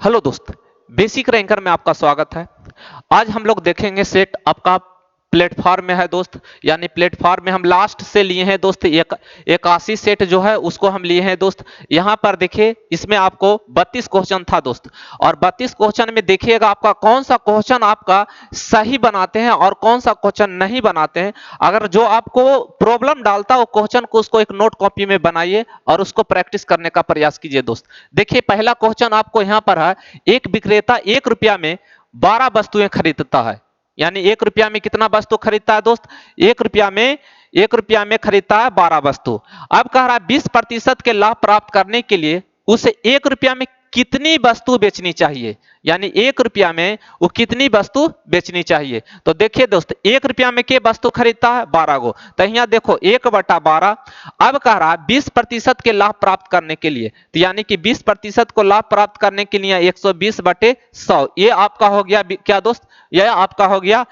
Hello दोस्त, basic ranker में आपका स्वागत है। आज हम लोग देखेंगे सेट आपका प्लेटफॉर्म में है दोस्त, यानी प्लेटफॉर्म में हम लास्ट से लिए हैं दोस्त 81 सेट जो है उसको हम लिए हैं दोस्त। यहाँ पर देखिए, इसमें आपको 32 क्वेश्चन था दोस्त, और 32 क्वेश्चन में देखिएगा आपका कौन सा क्वेश्चन आपका सही बनाते हैं और कौन सा क्वेश्चन नहीं बनाते हैं। अगर जो आपको प्रॉब्लम डालता हो क्वेश्चन को, उसको एक नोट कॉपी में बनाइए और उसको प्रैक्टिस करने का प्रयास कीजिए दोस्त। देखिए, पहला क्वेश्चन आपको यहाँ पर है, एक विक्रेता 1 रुपया में 12 वस्तुएं खरीदता है। यानी 1 रुपया में कितना वस्तु खरीदता है दोस्त? 1 रुपया में खरीदता है 12 वस्तु। अब कह रहा है 20% के लाभ प्राप्त करने के लिए उसे 1 रुपया में कितनी वस्तु बेचनी चाहिए। यानी 1 रुपया में वो कितनी वस्तु बेचनी चाहिए। तो देखिए दोस्त, 1 रुपया में के वस्तु खरीदता है 12 गो, तो यहाँ देखो 1/12। अब कह रहा है 20% के लाभ प्राप्त करने के लिए, तो यानी कि 20% को लाभ प्राप्त करने के लिए 120/100, ये आपका हो गया क्या दोस्त? यह आपका हो गया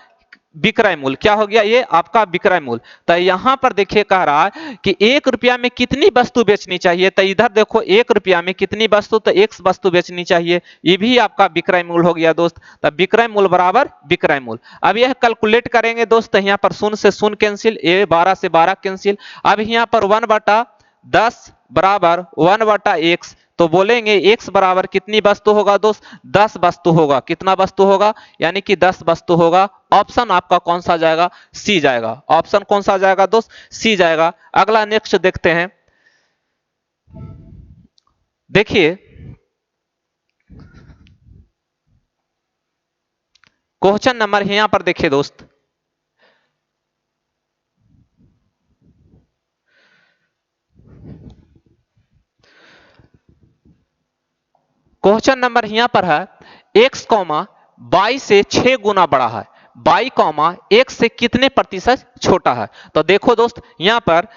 विक्रय मूल्य। क्या हो गया? ये आपका विक्रय मूल्य। तो यहां पर देखिए कह रहा है कि 1 रुपया में कितनी वस्तु बेचनी चाहिए, तो इधर देखो 1 रुपया में कितनी वस्तु, तो एक वस्तु बेचनी चाहिए, ये भी आपका विक्रय मूल्य हो गया दोस्त। तो विक्रय मूल्य बराबर विक्रय मूल्य। अब यह कैलकुलेट करेंगे दोस्त, यहाँ पर 0 से 0 कैंसिल, ये 12 से 12 कैंसिल। अब यहाँ पर 1/10 बराबर 1/x, तो बोलेंगे x बराबर कितनी वस्तु होगा दोस्त? 10 वस्तु होगा। कितना वस्तु होगा? यानी कि 10 वस्तु होगा। ऑप्शन आपका कौन सा जाएगा? सी जाएगा। ऑप्शन कौन सा जाएगा दोस्त? सी जाएगा। अगला नेक्स्ट देखते हैं। देखिए, क्वेश्चन नंबर यहां पर देखिए दोस्त, क्वेश्चन नंबर यहां पर है, x, 22 से 6 गुना बड़ा है, y, x से कितने प्रतिशत छोटा है। तो देखो दोस्त, यहां पर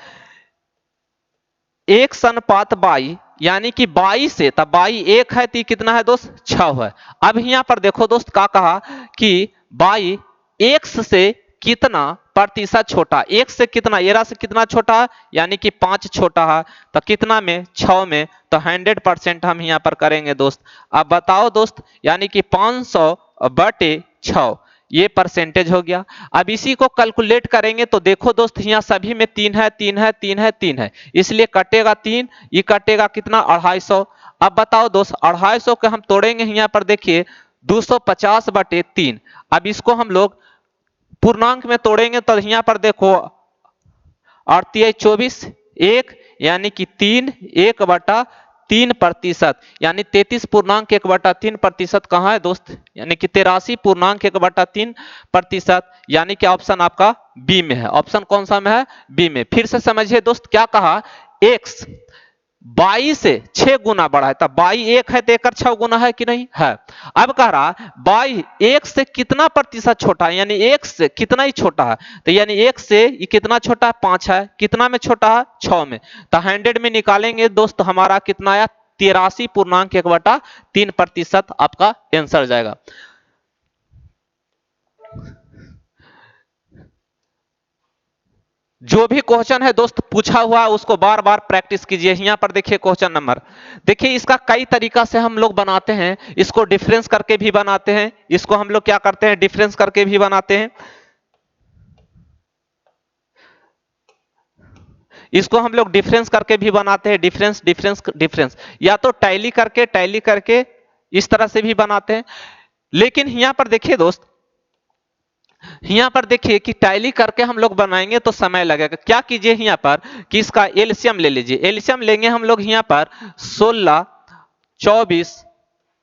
x अनुपात y, यानी कि 22 से, तब y 1 है तो कितना है दोस्त? 6 है। अब यहां पर देखो दोस्त, क्या कहा कि y x से कितना प्रतिशत छोटा, x से कितना, एरा से कितना छोटा है, यानी कि 5 छोटा है। तो कितना में? 6 में। तो 100% हम यहां पर करेंगे दोस्त। अब बताओ दोस्त, यानी कि 500/6, ये परसेंटेज हो गया। अब इसी को कैलकुलेट करेंगे तो देखो दोस्त, यहाँ सभी में 3 है, 3 है, 3 है, 3 है, इसलिए कटेगा 3, ये कटेगा कितना? 250। अब बताओ दोस्त, 250 के हम तोड़ेंगे, यहाँ पर देखिए 250/3। अब इसको हम लोग पूर्णांक में तोड़ेंगे तो यहाँ पर देखो 24 1, यानी कि 1/3%, यानी 33.1/3% कहाँ है दोस्त? यानी कि 83.1/3%, यानी कि ऑप्शन आपका बी में है। ऑप्शन कौन सा में है? बी में। फिर से समझिए दोस्त, क्या कहा? x 22 से 6 गुना बड़ा है, तब y 1 है तो 6 गुना है कि नहीं है। अब कह रहा y 1 से कितना प्रतिशत छोटा है, यानी 1 से कितना ही छोटा है, तो यानी 1 से ये कितना छोटा है? 5 है। कितना में छोटा है? 6 में। तो 100 में निकालेंगे दोस्त, हमारा कितना आया? 83.1/3% आपका आंसर जाएगा। जो भी क्वेश्चन है दोस्त पूछा हुआ उसको बार बार प्रैक्टिस कीजिए। यहां पर देखिए क्वेश्चन नंबर, देखिए इसका कई तरीका से हम लोग बनाते हैं। इसको डिफरेंस करके भी बनाते हैं, इसको हम लोग क्या करते हैं? डिफरेंस करके भी बनाते हैं, इसको हम लोग डिफरेंस करके भी बनाते हैं। डिफरेंस डिफरेंस डिफरेंस, या तो टैली करके इस तरह से भी बनाते हैं। लेकिन यहां पर देखिए दोस्त, यहाँ पर देखिए कि टैली करके हम लोग बनाएंगे तो समय लगेगा। क्या कीजिए यहाँ पर कि इसका एलसीएम ले लीजिए। एलसीएम लेंगे हम लोग यहाँ पर 16, 24,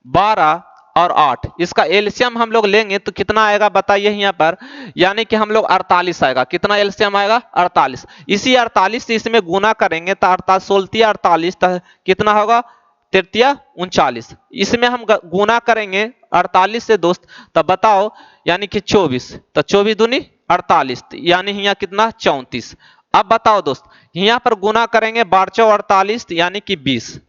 12 और 8, इसका एलसीएम हम लोग लेंगे तो कितना आएगा बताइए यहाँ पर? यानी कि हम लोग 48 आएगा। कितना एलसीएम आएगा? 48। इसी 48 से इसमें गुना करेंगे तो 48 16 48, कितना होगा? 33 39। इसमें हम गुना करेंगे 48 से दोस्त, तब बताओ, यानी कि 24, तो 24 दूनी 48, यानी यहाँ कितना? 34। अब बताओ दोस्त, यहाँ पर गुना करेंगे 12 48, यानी कि 20,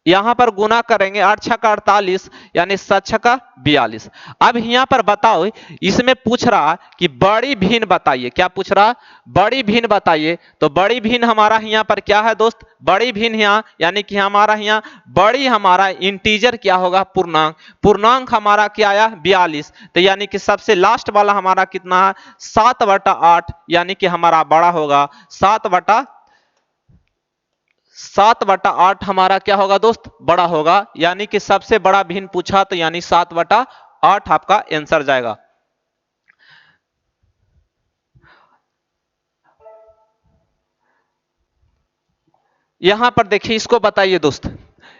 यहां पर गुना करेंगे 8 छक्का 48 यानी 7 छक्का 42। अब यहां पर बताओ, इसमें पूछ रहा कि बड़ी भिन्न बताइए। क्या पूछ रहा? बड़ी भिन्न बताइए। तो बड़ी भिन्न हमारा यहां पर क्या है दोस्त? बड़ी भिन्न यहां यानी कि हमारा यहां बड़ी हमारा इंटीजर क्या होगा? पूर्णांक। पूर्णांक हमारा क्या आया? 42। तो यानी कि सबसे लास्ट वाला हमारा कितना है? 7/8 यानी कि हमारा बड़ा होगा 7/8 हमारा क्या होगा दोस्त? बड़ा होगा। यानी कि सबसे बड़ा भिन्न पूछा तो यानी 7/8 आपका आंसर जाएगा। यहां पर देखिए, इसको बताइए दोस्त।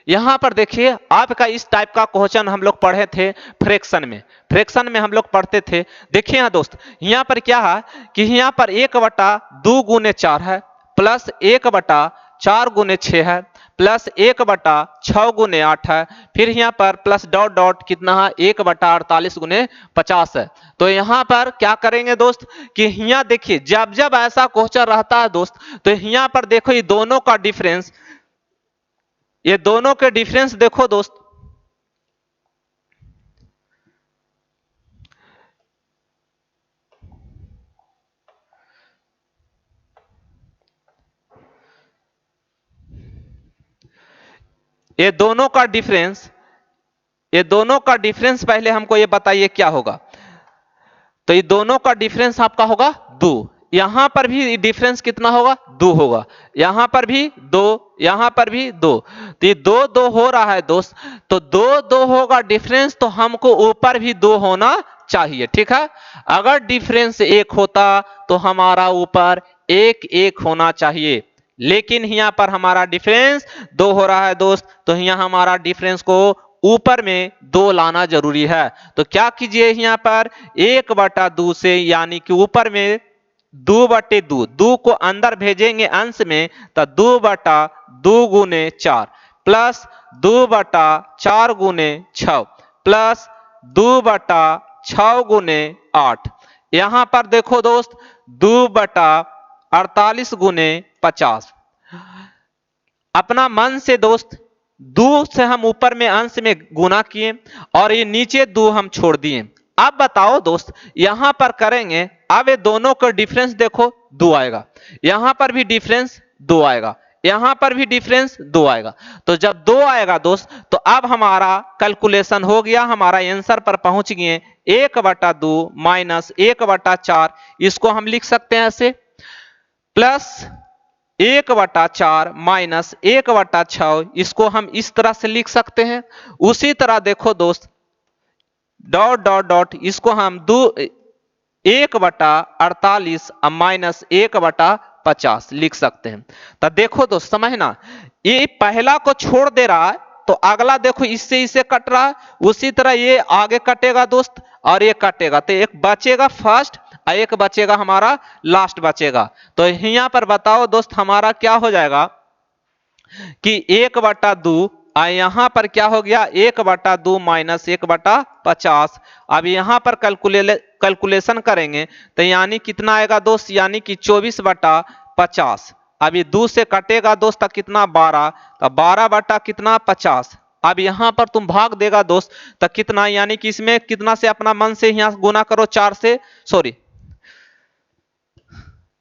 यहां पर देखिए आपका इस टाइप का क्वेश्चन हम लोग पढ़े थे फ्रैक्शन में। फ्रैक्शन में हम लोग पढ़ते थे। देखिए यहां दोस्त, यहां पर क्या है कि यहां पर 1/2 गुने 4 है, प्लस 1/4 गुने 6 है, प्लस 1/6 गुने 8 है, फिर यहाँ पर प्लस डॉट डॉट कितना है? 1/48 गुने 50 है। तो यहाँ पर क्या करेंगे दोस्त कि यहाँ देखिए जब जब ऐसा क्वेश्चन रहता है दोस्त, तो यहाँ पर देखो ये दोनों का डिफरेंस, ये दोनों के डिफरेंस देखो दोस्त। ये दोनों का डिफरेंस, ये दोनों का डिफरेंस पहले हमको ये बताइए क्या होगा? तो ये दोनों का डिफरेंस आपका होगा 2। यहां पर भी डिफरेंस कितना होगा? 2 होगा। यहां पर भी 2, यहां पर भी 2। तो ये 2 2 हो रहा है दोस्त। तो 2 2 होगा डिफरेंस, तो हमको ऊपर भी 2 होना चाहिए। ठीक है, अगर डिफरेंस 1 होता तो हमारा ऊपर 1 1 होना चाहिए। लेकिन यहां पर हमारा डिफरेंस 2 हो रहा है दोस्त, तो यहां हमारा डिफरेंस को ऊपर में 2 लाना जरूरी है। तो क्या कीजिए यहां पर 1/2 से यानी कि ऊपर में 2/2, 2 को अंदर भेजेंगे अंश में, तो 2/2 गुने 4 प्लस 2/4 गुने 6 प्लस 2/6 गुने 8। यहां पर देखो दोस्त 2/48 गुने 50। अपना मन से दोस्त 2 से हम ऊपर में अंश में गुना किए और ये नीचे 2 हम छोड़ दिए। अब बताओ दोस्त यहां पर करेंगे, अब ये दोनों का डिफरेंस देखो 2 आएगा, यहां पर भी डिफरेंस 2 आएगा, यहां पर भी डिफरेंस 2 आएगा। तो जब 2 आएगा दोस्त, तो अब हमारा कैलकुलेशन हो गया, हमारा आंसर पर पहुंच गए 1/2 माइनस 1/4। इसको हम लिख सकते हैं ऐसे, प्लस 1/4 माइनस 1/6, इसको हम इस तरह से लिख सकते हैं। उसी तरह देखो दोस्त डॉट डॉट डॉट, इसको हम 1/48 माइनस 1/50 लिख सकते हैं। तो देखो दोस्त समझना, ये पहला को छोड़ दे रहा है तो अगला देखो इससे इसे कट रहा है, उसी तरह ये आगे कटेगा दोस्त और ये कटेगा, तो एक बचेगा फर्स्ट और एक बचेगा हमारा लास्ट बचेगा। तो यहां पर बताओ दोस्त हमारा क्या हो जाएगा कि 1/2, यहां पर क्या हो गया 1/2 माइनस 1/50। अब यहां पर कैलकुलेशन करेंगे तो यानी कितना आएगा दोस्त, यानी कि 24/50। अब ये 2 से कटेगा दोस्त, कितना 12, तो 12 बटा कितना 50। अब यहां पर तुम भाग देगा दोस्त तो कितना, यानी कि इसमें कितना से अपना मन से यहां गुना करो 4 से, सॉरी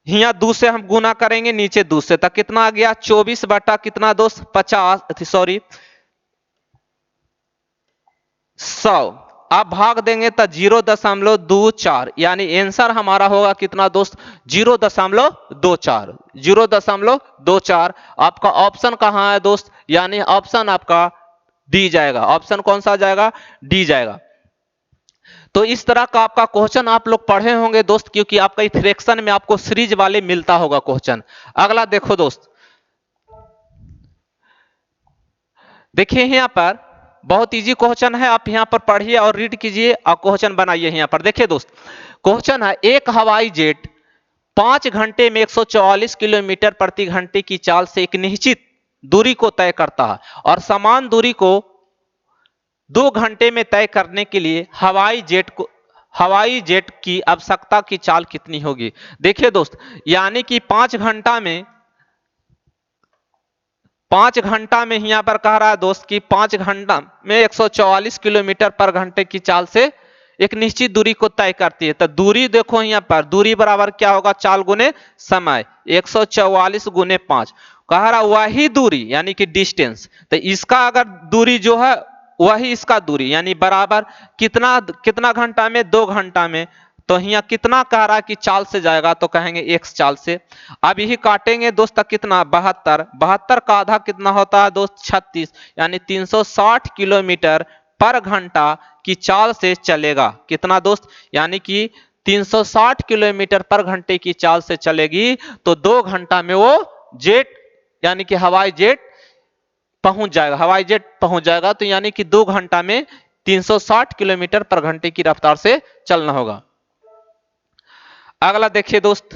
यहाँ 2 से हम गुना करेंगे, नीचे 2 से, तक कितना आ गया 24 बटा कितना दोस्त 50, सॉरी 100। अब भाग देंगे तो 0.24, यानी आंसर हमारा होगा कितना दोस्त 0.24, 0.24। आपका ऑप्शन कहां है दोस्त, यानी ऑप्शन आपका डी जाएगा। ऑप्शन कौन सा जाएगा? डी जाएगा। तो इस तरह का आपका क्वेश्चन आप लोग पढ़े होंगे दोस्त, क्योंकि आपका फ्रैक्शन में आपको सीरीज वाले मिलता होगा क्वेश्चन। अगला देखो दोस्त, देखिए यहाँ पर बहुत इजी क्वेश्चन है, आप यहाँ पर पढ़िए और रीड कीजिए और क्वेश्चन बनाइए। यहाँ पर देखिए दोस्त क्वेश्चन है, एक हवाई जेट 5 घंटे में 144 किलोमीटर प्रति घंटे की चाल से एक निश्चित दूरी को तय करता है और समान दूरी को 2 घंटे में तय करने के लिए हवाई जेट की आवश्यकता की चाल कितनी होगी। देखिए दोस्त यानी कि 5 घंटा में 5 घंटा में यहाँ पर कह रहा है दोस्त कि 5 घंटा में 144 किलोमीटर पर घंटे की चाल से एक निश्चित दूरी को तय करती है। तो दूरी देखो यहाँ पर, दूरी बराबर क्या होगा, चाल गुने समय, 144 गुने 5, कह रहा वही दूरी यानी कि डिस्टेंस। तो इसका अगर दूरी जो है वही इसका दूरी यानी बराबर कितना कितना घंटा में, 2 घंटा में। तो यहाँ कितना कह रहा है कि चाल से जाएगा, तो कहेंगे x चाल से। अब यही काटेंगे दोस्त, कितना 72, 72 का आधा कितना होता है दोस्त 36, यानी 360 किलोमीटर पर घंटा की चाल से चलेगा। कितना दोस्त, यानी कि 360 किलोमीटर पर घंटे की चाल से चलेगी। तो 2 घंटा में वो जेट यानी कि हवाई जेट पहुंच जाएगा, हवाई जेट पहुंच जाएगा। तो यानी कि 2 घंटा में 360 किलोमीटर पर घंटे की रफ्तार से चलना होगा। अगला देखिए दोस्त,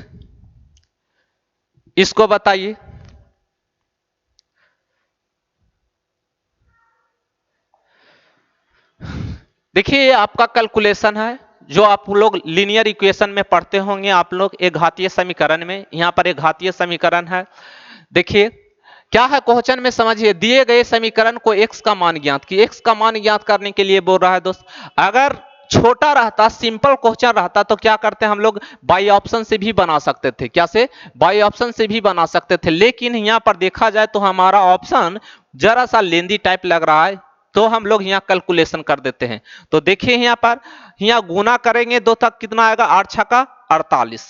इसको बताइए। देखिए ये आपका कैलकुलेशन है जो आप लोग लीनियर इक्वेशन में पढ़ते होंगे आप लोग, एक घातीय समीकरण में। यहां पर एक घातीय समीकरण है। देखिए क्या है क्वेश्चन में, समझिए। दिए गए समीकरण को x का मान ज्ञात की, x का मान ज्ञात करने के लिए बोल रहा है दोस्त। अगर छोटा रहता, सिंपल क्वेश्चन रहता, तो क्या करते हैं हम लोग, बाई ऑप्शन से भी बना सकते थे। क्या से, बाई ऑप्शन से भी बना सकते थे। लेकिन यहां पर देखा जाए तो हमारा ऑप्शन जरा सा लेंदी टाइप लग रहा है, तो हम लोग यहाँ कैलकुलेशन कर देते हैं। तो देखिए यहाँ पर, यहाँ गुना करेंगे दो तक कितना आएगा, 8 छक्का 48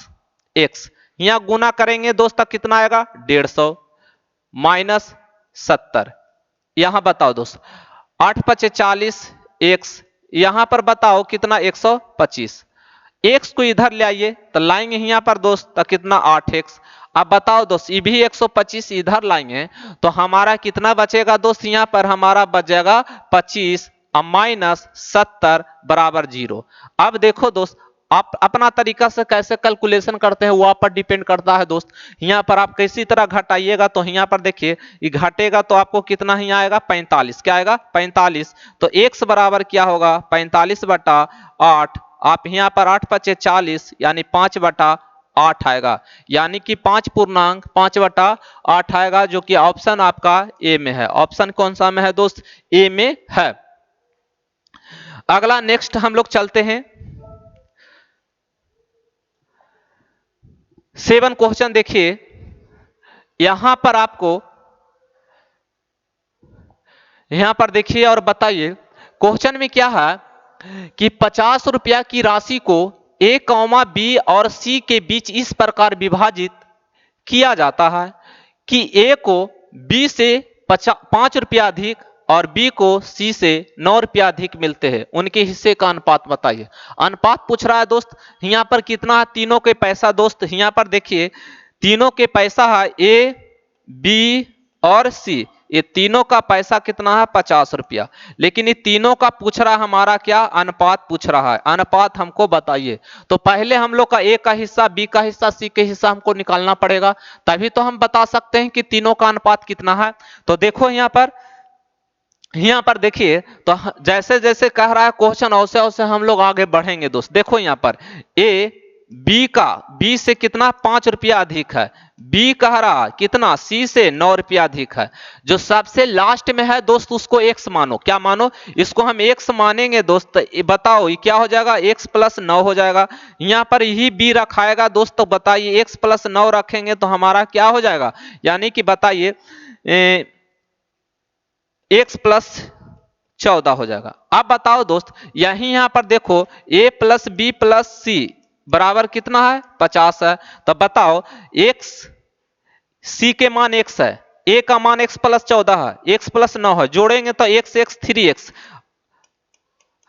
x। यहाँ गुना करेंगे दोस्त तक कितना आएगा 150 माइनस 70। यहां बताओ दोस्त 8 पचे 40 x, यहां पर बताओ कितना 125। x को इधर ले आइए तो लाएंगे यहाँ पर दोस्त तो कितना 8x। अब बताओ दोस्त ये भी 125 इधर लाएंगे तो हमारा कितना बचेगा दोस्त, यहाँ पर हमारा बचेगा 25 माइनस 70 बराबर 0। अब देखो दोस्त आप अपना तरीका से कैसे कैलकुलेशन करते हैं वो आप पर डिपेंड करता है दोस्त। यहाँ पर आप किसी तरह घटाइएगा तो यहाँ पर देखिए ये घटेगा तो आपको कितना ही आएगा 45। क्या आएगा 45। तो x बराबर क्या होगा 45 बटा 8। आप यहाँ पर 8 पचे 40 यानी 5 बटा 8 आएगा, यानी कि 5 पूर्णांक 5 बटा 8 आएगा, जो कि ऑप्शन आपका ए में है। ऑप्शन कौन सा में है दोस्त, ए में है। अगला नेक्स्ट हम लोग चलते हैं 7 क्वेश्चन। देखिए यहां पर आपको, यहां पर देखिए और बताइए क्वेश्चन में क्या है कि 50 रुपया की राशि को ए कॉमा बी और सी के बीच इस प्रकार विभाजित किया जाता है कि ए को बी से 5 रुपया अधिक और बी को सी से 9 रुपया अधिक मिलते हैं। उनके हिस्से का अनुपात बताइए। अनुपात पूछ रहा है दोस्त। यहां पर कितना है, तीनों के पैसा दोस्त। यहां पर देखिए तीनों के पैसा है ए बी और सी, ये तीनों का पैसा कितना है 50 रुपया। लेकिन ये तीनों का पूछ रहा हमारा क्या, अनुपात पूछ रहा है। अनुपात हमको बताइए। तो पहले हम लोग का ए का हिस्सा, बी का हिस्सा, सी के हिस्सा हमको निकालना पड़ेगा, तभी तो हम बता सकते हैं कि तीनों का अनुपात कितना है। तो देखो यहाँ पर देखिए तो जैसे जैसे कह रहा है क्वेश्चन वैसे वैसे हम लोग आगे बढ़ेंगे दोस्त। देखो यहाँ पर ए बी का, बी से कितना 5 रुपया अधिक है, बी कह रहा कितना सी से 9 रुपया अधिक है। जो सबसे लास्ट में है दोस्त उसको x मानो। क्या मानो, इसको हम x मानेंगे दोस्त। बताओ ये क्या हो जाएगा, x प्लस 9 हो जाएगा। यहाँ पर यही b रखाएगा दोस्त। तो बताइए x प्लस 9 रखेंगे तो हमारा क्या हो जाएगा, यानी कि बताइए x प्लस 14 हो जाएगा। अब बताओ दोस्त यही यहाँ पर देखो a प्लस बी प्लस सी बराबर कितना है 50 है। तो बताओ x सी के मान x है, a का मान x प्लस 14 है, x प्लस 9 है, जोड़ेंगे तो x x 3x।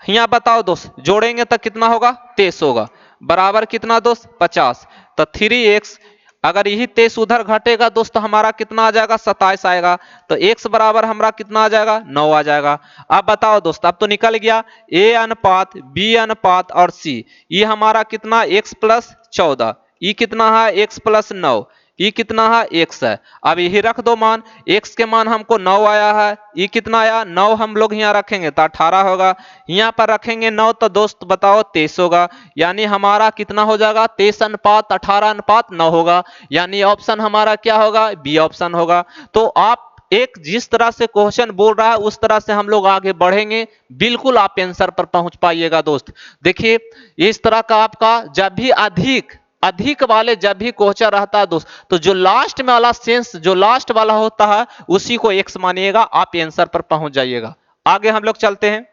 यहां बताओ दोस्त जोड़ेंगे तो कितना होगा 23 होगा, बराबर कितना दोस्त 50। तो 3x, अगर यही 23 उधर घटेगा दोस्त हमारा कितना आ जाएगा 27 आएगा। तो x बराबर हमारा कितना आ जाएगा 9 आ जाएगा। अब बताओ दोस्त, अब तो निकल गया a अनुपात b अनुपात और c। ये हमारा कितना x प्लस 14, ये कितना है x प्लस 9, ये कितना है x है। अब यही रख दो मान, x के मान हमको 9 आया है, ये कितना आया 9, हम लोग यहाँ रखेंगे तो 18 होगा। यहाँ पर रखेंगे 9 तो दोस्त बताओ 23 होगा, यानी हमारा कितना हो जाएगा 23 अनुपात 18 अनुपात 9 होगा, यानी ऑप्शन हमारा क्या होगा बी ऑप्शन होगा। तो आप एक जिस तरह से क्वेश्चन बोल रहा है उस तरह से हम लोग आगे बढ़ेंगे, बिल्कुल आप आंसर पर पहुंच पाइएगा दोस्त। देखिए इस तरह का आपका जब भी अधिक अधिक वाले जब भी क्वेश्चन रहता है दोस्त, तो जो लास्ट में वाला सेंस जो लास्ट वाला होता है उसी को एक्स मानिएगा, आप आंसर पर पहुंच जाइएगा। आगे हम लोग चलते हैं।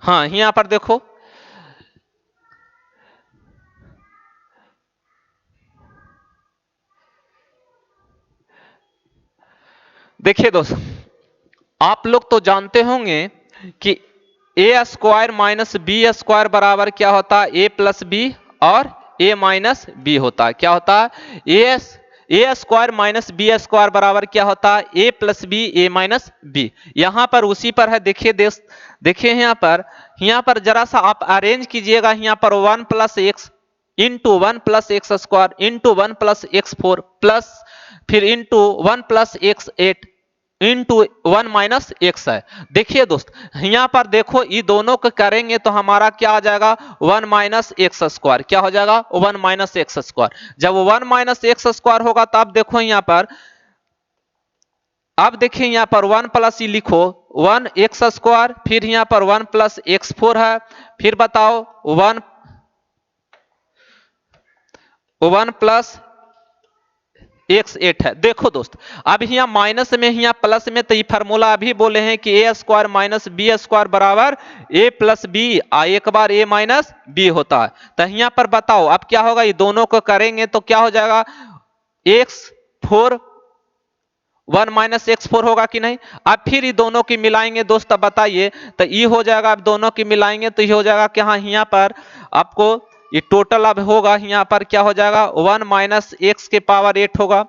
हाँ यहां पर देखो, देखिए दोस्त, आप लोग तो जानते होंगे कि ए स्क्वायर माइनस बी स्क्वायर बराबर क्या होता है, ए प्लस बी और ए माइनस बी होता है। क्या होता है, ए स्क्वायर माइनस बी स्क्वायर बराबर क्या होता है, ए प्लस बी ए माइनस बी। यहां पर उसी पर है। देखिए देखिए यहाँ पर जरा सा आप अरेंज कीजिएगा। यहाँ पर one plus x into one plus x square into one plus x four plus फिर into one plus x eight into one minus x है। देखिए दोस्त यहां पर देखो, ये दोनों को करेंगे तो हमारा क्या आ जाएगा, वन माइनस एक्स स्क्वायर। क्या हो जाएगा, वन माइनस एक्स स्क्वायर। जब वन माइनस एक्स स्क्वायर होगा तो अब देखो यहां पर, अब देखिए यहां पर वन प्लस ही लिखो वन एक्स स्क्वायर, फिर यहां पर वन प्लस एक्स फोर है, फिर बताओ one one plus x eight है। देखो दोस्त अब यहाँ माइनस में यहाँ प्लस में, तो ये फार्मूला अभी बोले हैं कि ए स्क्वायर माइनस बी स्क्वायर बराबर ए प्लस बी, एक बार ए माइनस बी होता है। तो यहाँ पर बताओ अब क्या होगा, ये दोनों को करेंगे तो क्या हो जाएगा, x four one minus x four होगा कि नहीं। अब फिर ये दोनों की मिलाएंगे दोस्त, अब बताइए, तो ये हो जाएगा। अब दोनों की मिलाएंगे तो ये हो जाएगा कि हाँ यहाँ पर आपको ये टोटल अब होगा, यहाँ पर क्या हो जाएगा, वन माइनस एक्स के पावर एट होगा।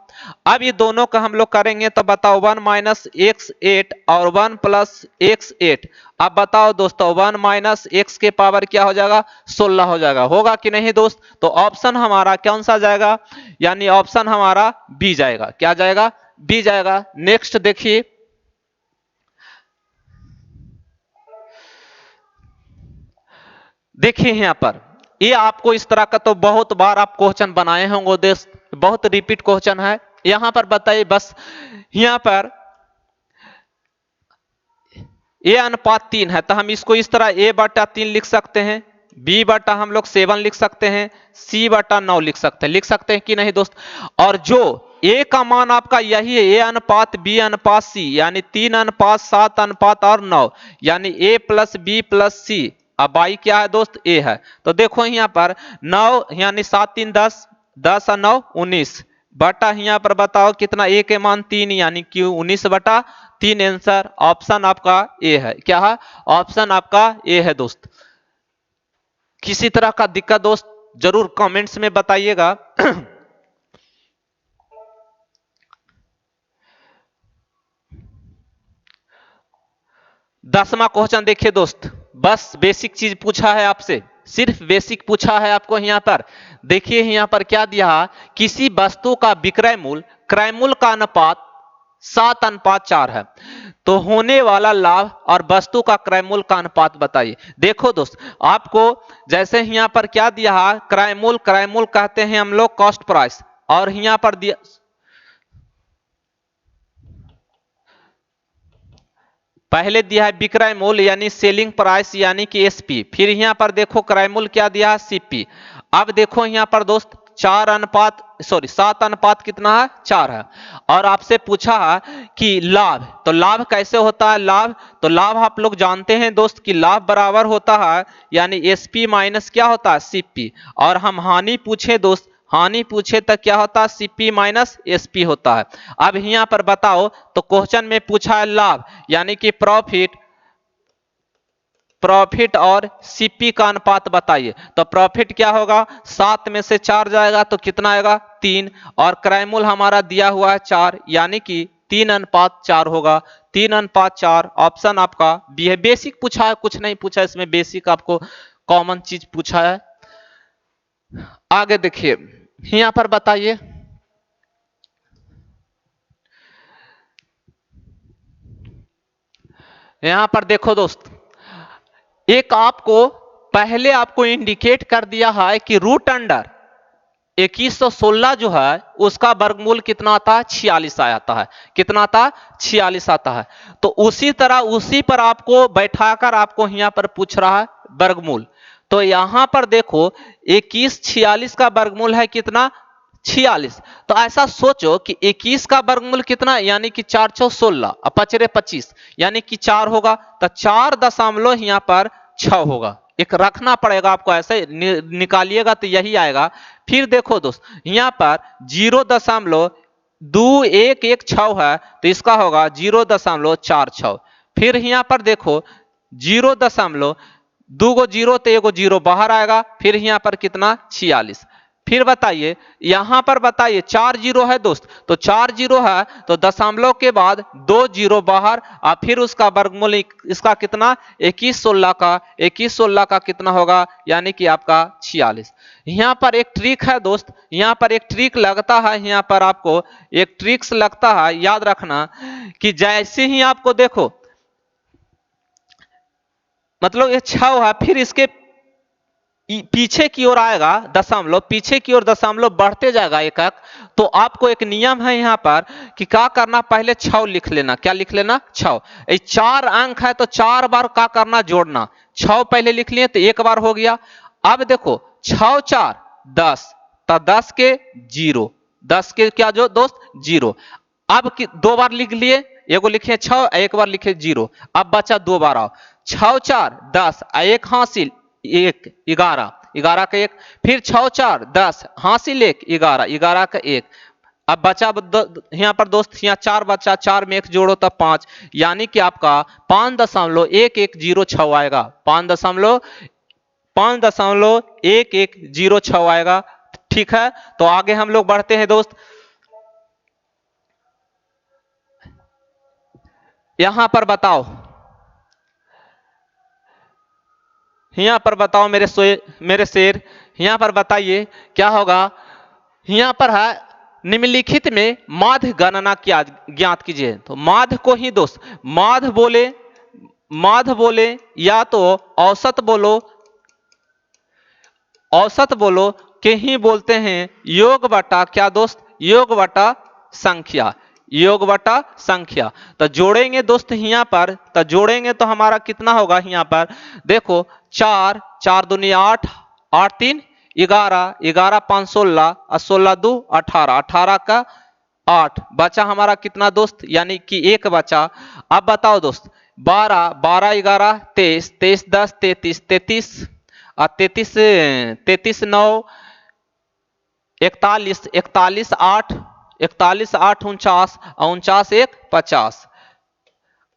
अब ये दोनों का हम लोग करेंगे तो बताओ वन माइनस एक्स एट और वन प्लस एक्स एट। अब बताओ दोस्तों वन माइनस एक्स के पावर क्या हो जाएगा, 16 हो जाएगा। होगा कि नहीं दोस्त। तो ऑप्शन हमारा कौन सा जाएगा, यानी ऑप्शन हमारा बी जाएगा। क्या जाएगा, बी जाएगा। नेक्स्ट देखिए, देखिए यहां पर ये आपको इस तरह का तो बहुत बार आप क्वेश्चन बनाए होंगे दोस्त, बहुत रिपीट क्वेश्चन है। यहां पर बताइए बस, यहां पर ए अनुपात 3 है तो हम इसको इस तरह ए बटा 3 लिख सकते हैं, बी बटा हम लोग 7 लिख सकते हैं, सी बटा 9 लिख सकते हैं कि नहीं दोस्त। और जो ए का मान आपका यही है, ए अनुपात बी अनुपात सी, यानी 3 अनुपात 7 अनुपात और 9, यानी ए प्लस बी प्लस सी। अब आई क्या है दोस्त, ए है। तो देखो यहाँ पर 9 यानी 7 3 10, 10 और 9 19 बटा यहाँ पर बताओ कितना, ए के मान 3 यानी क्यू 19 बटा 3। आंसर ऑप्शन आपका ए है। क्या है, ऑप्शन आपका ए है दोस्त। किसी तरह का दिक्कत दोस्त जरूर कमेंट्स में बताइएगा। 10वां क्वेश्चन देखिए दोस्त, बस बेसिक चीज पूछा है आपसे, सिर्फ बेसिक पूछा है आपको। यहां पर देखिए, यहां पर क्या दिया, किसी वस्तु का विक्रय मूल्य क्रय मूल्य का अनुपात 7 अनुपात 4 है, तो होने वाला लाभ और वस्तु का क्रय मूल्य का अनुपात बताइए। देखो दोस्त आपको जैसे यहां पर क्या दिया है, क्रय मूल्य कहते हैं हम लोग कॉस्ट प्राइस, और यहां पर दिया पहले दिया है विक्रय मूल्य यानी सेलिंग प्राइस यानी कि एसपी, फिर यहां पर देखो क्रय मूल्य क्या दिया है, सीपी। अब देखो यहां पर दोस्त 7 अनुपात कितना है, 4 है। और आपसे पूछा है कि लाभ, तो लाभ कैसे होता है, लाभ आप लोग जानते हैं दोस्त कि लाभ बराबर होता है यानी एसपी माइनस क्या होता है, सीपी। और हम हानि पूछे दोस्त, हानि पूछे तो क्या होता है, सीपी माइनस एसपी होता है। अब यहां पर बताओ, तो क्वेश्चन में पूछा है लाभ यानी कि प्रॉफिट और सीपी का अनुपात बताइए। तो प्रॉफिट क्या होगा, 7 में से 4 जाएगा तो कितना आएगा, 3। और क्रय मूल्य हमारा दिया हुआ है 4 यानी कि 3 अनुपात 4 होगा। 3 अनुपात 4 ऑप्शन आपका बी है। बेसिक पूछा है, कुछ नहीं पूछा इसमें, बेसिक आपको कॉमन चीज पूछा है। आगे देखिए यहां पर बताइए, यहां पर देखो दोस्त, एक आपको पहले आपको इंडिकेट कर दिया है कि रूट अंडर 2116 जो है उसका वर्गमूल कितना आता है? 46 आता है। कितना आता है? 46 आता है। तो उसी तरह उसी पर आपको बैठाकर आपको यहां पर पूछ रहा है वर्गमूल। तो यहां पर देखो 2146 का वर्गमूल है कितना? 46। तो ऐसा सोचो कि 21 का वर्गमूल कितना, यानी कि 4 चौ 16 और 5 रे 25, यानी कि 4 होगा। तो 4 दशमलव यहां पर 6 होगा। एक रखना पड़ेगा आपको, ऐसे निकालिएगा तो यही आएगा। फिर देखो दोस्त यहां पर 0.211 है, तो इसका होगा 0.46। फिर यहां पर देखो 0.2 गो जीरो तो एगो जीरो बाहर आएगा। फिर यहां पर कितना? 46। फिर बताइए यहां पर बताइए 4 जीरो है दोस्त, तो 4 जीरो है तो दशमलव के बाद 2 जीरो बाहर, और फिर उसका वर्गमूल इसका कितना? 2116 का कितना होगा? यानी कि आपका 46। यहां पर एक ट्रिक है दोस्त, यहां पर एक ट्रिक लगता है, यहां पर आपको एक ट्रिक्स लगता है, याद रखना कि जैसे ही आपको देखो मतलब ये 6 है, फिर इसके पीछे की ओर आएगा दशमलव, पीछे की ओर दशमलव बढ़ते जाएगा एक एक। तो आपको एक नियम है यहां पर कि क्या करना, पहले 6 लिख लेना। क्या लिख लेना? 6। ये 4 अंक है तो 4 बार क्या करना? जोड़ना। 6 पहले लिख लिए तो एक बार हो गया। अब देखो 6 4 10, तो 10 के जीरो, 10 के क्या जो दोस्त? जीरो। अब दो बार लिख लिए, एगो लिखे 6, एक बार लिखे जीरो। अब बचा दो बार आओ, 6 4 10, एक हासिल एक 11, 11 का एक। फिर 6 4 10 हासिल एक 11, 11 का एक। अब बचा यहाँ पर दोस्त, यहाँ 4 बचा, 4 में एक जोड़ो तब 5, यानी कि आपका 5.1106 आएगा। 5.1106 आएगा। ठीक है, तो आगे हम लोग बढ़ते हैं दोस्त। यहां पर बताओ, यहां पर बताओ मेरे शेर, यहां पर बताइए क्या होगा। यहां पर है निम्नलिखित में माध्य गणना क्या ज्ञात कीजिए। तो माध्य को ही दोस्त माध्य बोले या तो औसत बोलो, औसत बोलो के ही बोलते हैं योग बटा क्या दोस्त? योग बटा संख्या। योग बटा संख्या। तो जोड़ेंगे दोस्त यहाँ पर, तो जोड़ेंगे तो हमारा कितना होगा यहाँ पर? देखो 4 4 दूनी 8, 8 3 11, 11 5 16 और 16 2 18, 18 का 8 बचा हमारा कितना दोस्त? यानी कि एक बचा। अब बताओ दोस्त 12 12 11 23, 23 10 33, 33 और 33 33 9 41, 41 8, 41 8 49 और 49 1 50।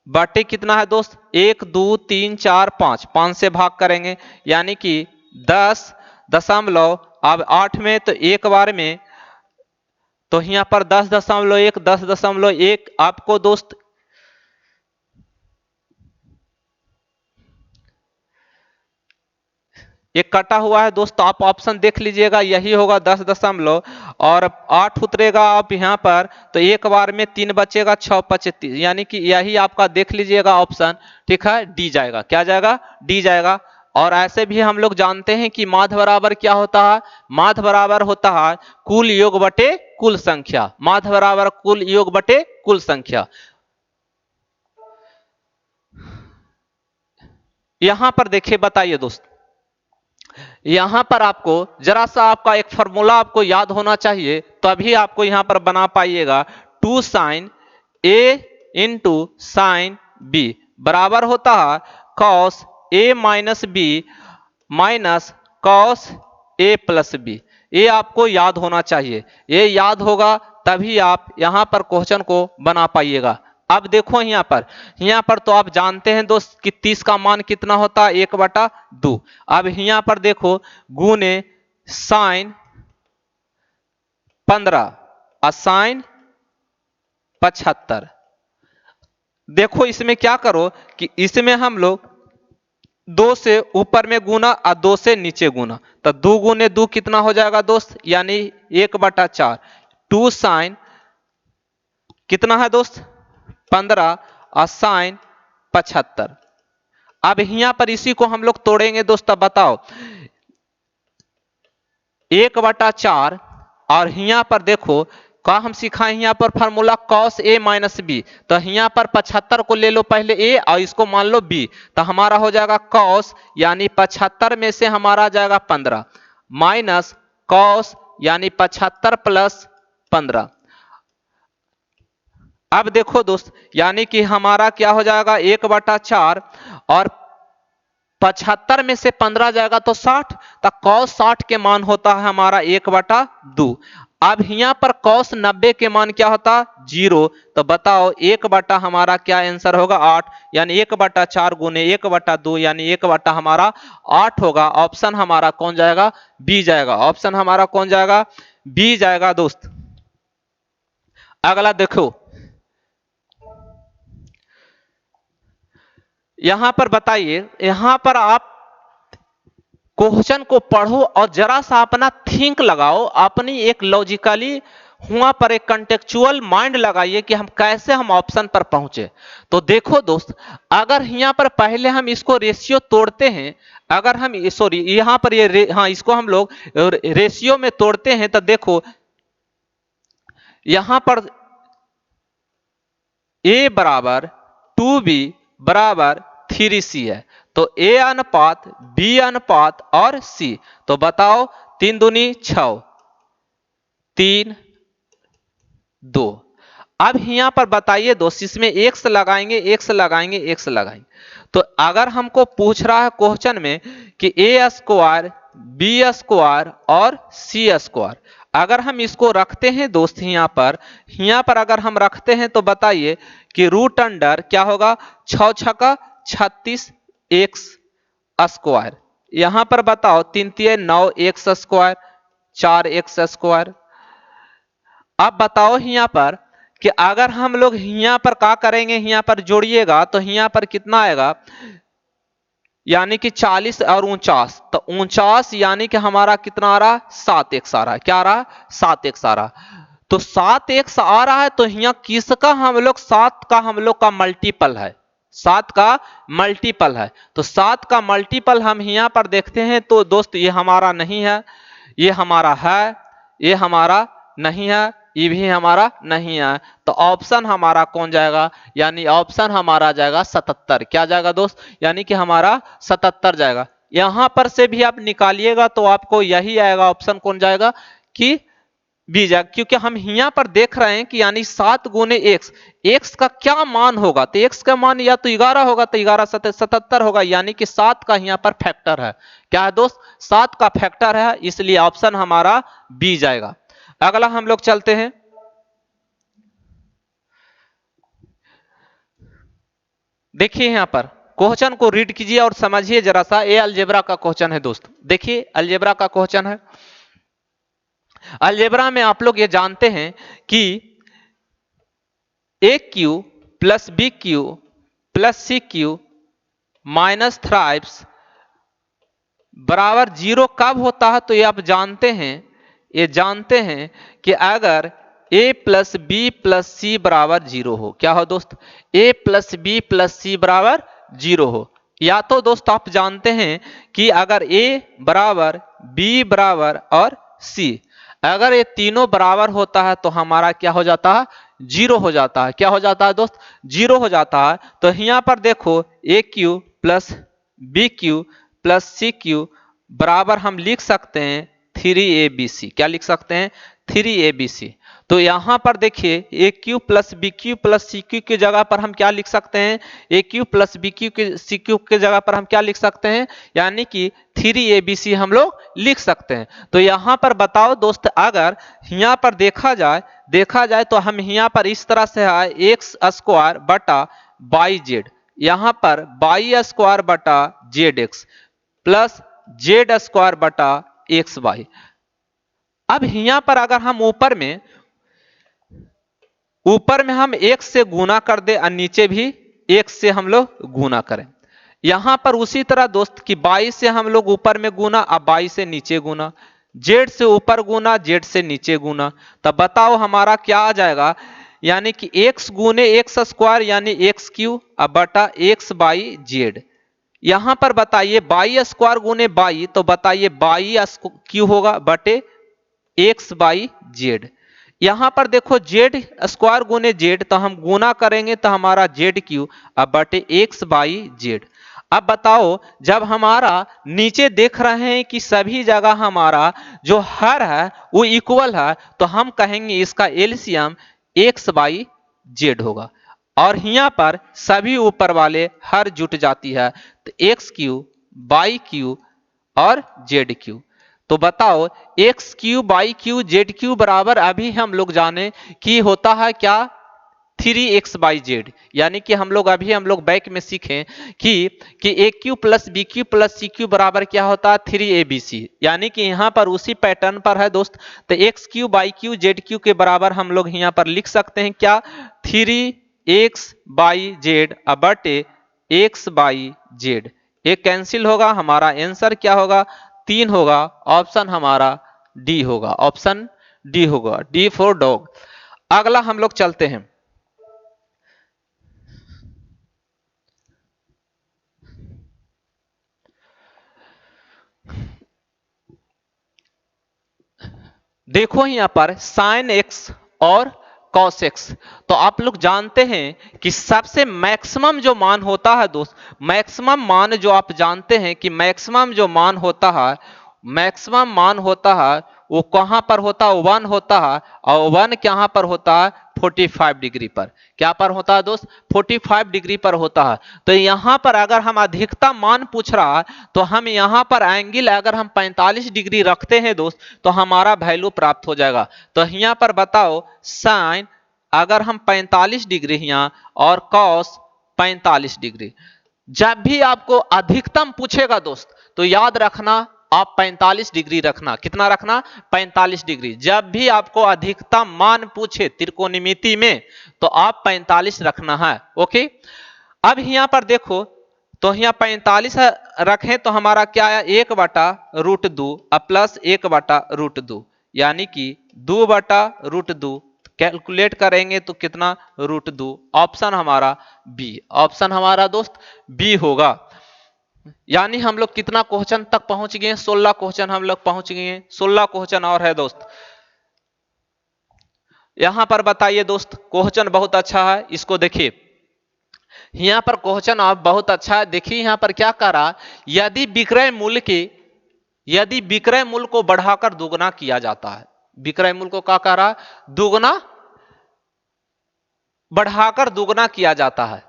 बटे कितना है दोस्त? 1 2 3 4 5, 5 से भाग करेंगे यानी कि 10 दशमलव, अब 8 में तो एक बार में, तो यहां पर 10.1 10.1 आपको दोस्त एक कटा हुआ है दोस्त, तो आप ऑप्शन देख लीजिएगा, यही होगा 10 और 8 उतरेगा आप यहाँ पर, तो एक बार में 3 बचेगा, 6 25, यानी कि यही आपका देख लीजिएगा ऑप्शन। ठीक है, डी जाएगा। क्या जाएगा? डी जाएगा। और ऐसे भी हम लोग जानते हैं कि माध्य बराबर क्या होता है? माध्य बराबर होता है कुल योग बटे कुल संख्या। माध्य बराबर कुल योग बटे कुल संख्या। यहां पर देखिए, बताइए दोस्त, यहां पर आपको जरा सा आपका एक फॉर्मूला आपको याद होना चाहिए, तभी आपको यहां पर बना पाइएगा। 2 साइन ए इंटू साइन बी बराबर होता है cos A minus B minus cos A plus B. ये आपको याद होना चाहिए, ये याद होगा तभी आप यहां पर क्वेश्चन को बना पाइएगा। अब देखो यहां पर तो आप जानते हैं दोस्त कि 30 का मान कितना होता है? 1/2। अब यहां पर देखो गुने साइन 15 और साइन 75। देखो इसमें क्या करो कि इसमें हम लोग 2 से ऊपर में गुना और 2 से नीचे गुना, तो 2 गुने 2 कितना हो जाएगा दोस्त? यानी 1/4। 2 साइन कितना है दोस्त? 15 और साइन 75। अब यहां पर इसी को हम लोग तोड़ेंगे दोस्त। अब बताओ 1/4 और यहाँ पर देखो का हम सिखाए यहाँ पर formula cos a minus B. तो यहाँ पर 75 को ले लो पहले a और इसको मान लो b, तो हमारा हो जाएगा cos यानी 75 में से हमारा आ जाएगा 15 माइनस cos यानी 75 प्लस 15। अब देखो दोस्त यानी कि हमारा क्या हो जाएगा 1/4 और 75 में से 15 जाएगा तो 60, तो cos 60 के मान होता है हमारा 1/2। अब यहाँ पर cos 90 के मान क्या होता 0, तो बताओ 1 हमारा क्या आंसर होगा 8, यानी 1/4 गुने 1/2 यानी 1 हमारा 8 होगा। ऑप्शन हमारा कौन जाएगा बी जाएगा। ऑप्शन हमारा कौन जाएगा बी जाएगा दोस्त। अगला देखो यहां पर बताइए, यहां पर आप क्वेश्चन को पढ़ो और जरा सा अपना थिंक लगाओ, अपनी एक लॉजिकली वहां पर एक कंटेक्चुअल माइंड लगाइए कि हम कैसे हम ऑप्शन पर पहुंचे। तो देखो दोस्त अगर यहां पर पहले हम इसको रेशियो तोड़ते हैं, अगर हम सॉरी यहां पर ये हाँ इसको हम लोग रेशियो में तोड़ते हैं तो देखो यहां पर a बराबर 2b बराबर 3c है, तो a अनुपात b अनुपात और c। तो बताओ 3 दूनी 6 3 2। अब यहां पर बताइए दोस्त इसमें x लगाएंगे x लगाएंगे x लगाएंगे, तो अगर हमको पूछ रहा है क्वेश्चन में कि a स्क्वायर b स्क्वायर और c स्क्वायर, अगर हम इसको रखते हैं दोस्त यहां पर अगर हम रखते हैं तो बताइए कि रूट अंडर क्या होगा 6 छक्का 36 x स्क्वायर, यहां पर बताओ 3 3 9 x स्क्वायर 4 x स्क्वायर। अब बताओ यहाँ पर कि अगर हम लोग यहाँ पर क्या करेंगे, यहाँ पर जोड़िएगा तो यहाँ पर कितना आएगा यानी कि 40 और 49, तो 49 यानी कि हमारा कितना आ रहा 7x आ रहा है। क्या आ रहा 7x आ रहा, तो 7x आ रहा है, तो यहाँ किसका हम लोग 7 का हम लोग का मल्टीपल है, 7 का मल्टीपल है। तो 7 का मल्टीपल हम यहाँ पर देखते हैं तो दोस्त ये हमारा नहीं है, ये हमारा है, ये हमारा नहीं है, ये भी हमारा नहीं है, तो ऑप्शन हमारा कौन जाएगा यानी ऑप्शन हमारा जाएगा 77। क्या जाएगा दोस्त यानी कि हमारा 77 जाएगा। यहां पर से भी आप निकालिएगा तो आपको यही आएगा, ऑप्शन कौन जाएगा कि बी जाएगा, क्योंकि हम यहां पर देख रहे हैं कि यानी 7 गुने x का क्या मान होगा, तो x का मान या तो 11 होगा तो 11 77 होगा, यानी कि 7 का यहां पर फैक्टर है। क्या है दोस्त 7 का फैक्टर है, इसलिए ऑप्शन हमारा बी जाएगा। अगला हम लोग चलते हैं, देखिए यहां पर क्वेश्चन को रीड कीजिए और समझिए जरा सा। ये अलजेब्रा का क्वेश्चन है दोस्त, देखिए अलजेब्रा का क्वेश्चन है। अलजेब्रा में आप लोग ये जानते हैं कि a q plus b q plus c q minus थ्राइब्स बराबर 0 कब होता है, तो ये आप जानते हैं, ये जानते हैं कि अगर a प्लस बी प्लस सी बराबर 0 हो। क्या हो दोस्त a प्लस बी प्लस सी बराबर 0 हो, या तो दोस्त आप जानते हैं कि अगर a बराबर b बराबर और c, अगर ये तीनों बराबर होता है तो हमारा क्या हो जाता है 0 हो जाता है। क्या हो जाता है दोस्त 0 हो जाता है। तो यहां पर देखो a q plus b q plus c q बराबर हम लिख सकते हैं 3abc। क्या लिख सकते हैं 3abc। तो यहां पर देखिए a q plus b q plus c q की जगह पर हम क्या लिख सकते हैं, a q plus b q के सी क्यू की जगह पर हम क्या लिख सकते हैं यानी कि 3abc हम लोग लिख सकते हैं। तो यहां पर बताओ दोस्त अगर यहां पर देखा जाए तो हम यहां पर इस तरह से है एक्स स्क्वायर बटा बाई जेड, यहां पर बाई स्क्वायर बटा Z x plus Z square बटा एक्स वाई। अब यहां पर अगर हम ऊपर में हम x से गुना कर दे और नीचे भी x से हम लोग गुना करें, यहां पर उसी तरह दोस्त की 22 से हम लोग ऊपर में गुना और 22 से नीचे गुना, जेड से ऊपर गुना जेड से नीचे गुना, तब बताओ हमारा क्या आ जाएगा यानी कि x गुने एक्स स्क्वायर यानी एक्स क्यू बटा एक्स बाई जेड, यहां पर बताइए बाई स्क्वायर गुने बाई, तो बताइए बाई क्यू होगा बटे एक्स बाई जेड। यहां पर देखो जेड स्क्वायर गुने जेड, तो हम गुना करेंगे तो हमारा जेड क्यू अब बटे एक्स बाई जेड। अब बताओ जब हमारा नीचे देख रहे हैं कि सभी जगह हमारा जो हर है वो इक्वल है, तो हम कहेंगे इसका एलसीएम एक्स बाई जेड होगा। और यहाँ पर सभी ऊपर वाले हर जुट जाती है, तो एक्स क्यू बाई क्यू और जेड क्यू। तो बताओ x Q by Q Z Q बराबर अभी हम लोग जाने कि होता है क्या, 3x/z। यानी कि हम लोग बैक में सीखें कि a q plus b q plus c q बराबर क्या होता है 3abc। यानी कि यहां पर उसी पैटर्न पर है दोस्त। तो x Q by Q Z Q के बराबर हम लोग यहां पर लिख सकते हैं क्या, 3x/z बटे x/z। एक कैंसिल होगा, हमारा आंसर क्या होगा 3 होगा। ऑप्शन हमारा डी होगा, ऑप्शन डी होगा, डी फॉर डॉग। अगला हम लोग चलते हैं। देखो यहां पर साइन एक्स और कॉस एक्स। तो आप लोग जानते हैं कि सबसे मैक्सिमम जो मान होता है दोस्त, मैक्सिमम मान जो आप जानते हैं कि मैक्सिमम जो मान होता है, मैक्सिमम मान होता है वो कहां पर होता है, वन होता है। और वन कहां पर होता है 45 डिग्री पर। क्या पर होता है दोस्त, 45 डिग्री पर होता है। तो यहां पर अगर हम अधिकतम मान पूछ रहा है, तो हम यहां पर एंगल अगर हम 45 डिग्री रखते हैं दोस्त, तो हमारा वैल्यू प्राप्त हो जाएगा। तो यहां पर बताओ साइन अगर हम 45 डिग्री यहां और कॉस 45 डिग्री, जब भी आपको अधिकतम पूछेगा दोस्त तो याद रखना आप 45 डिग्री रखना। कितना रखना, 45 डिग्री। जब भी आपको अधिकतम मान पूछे त्रिकोणमिति में तो आप 45 रखना है। ओके, अब यहां पर देखो तो यहाँ 45 रखें तो हमारा क्या है 1/√2 प्लस 1/√2, यानी कि 2/√2। कैलकुलेट करेंगे तो कितना √2। ऑप्शन हमारा बी, ऑप्शन हमारा दोस्त बी होगा। यानी हम लोग कितना क्वेश्चन तक पहुंच गए, 16 क्वेश्चन हम लोग पहुंच गए हैं। 16 क्वेश्चन और है दोस्त। यहां पर बताइए दोस्त, क्वेश्चन बहुत अच्छा है, इसको देखिए। यहां पर क्वेश्चन आप बहुत अच्छा है, देखिए यहां पर क्या कह रहा, यदि विक्रय मूल्य को बढ़ाकर दुगना किया जाता है। विक्रय मूल्य को क्या कह रहा, दुगना बढ़ाकर दुगना किया जाता है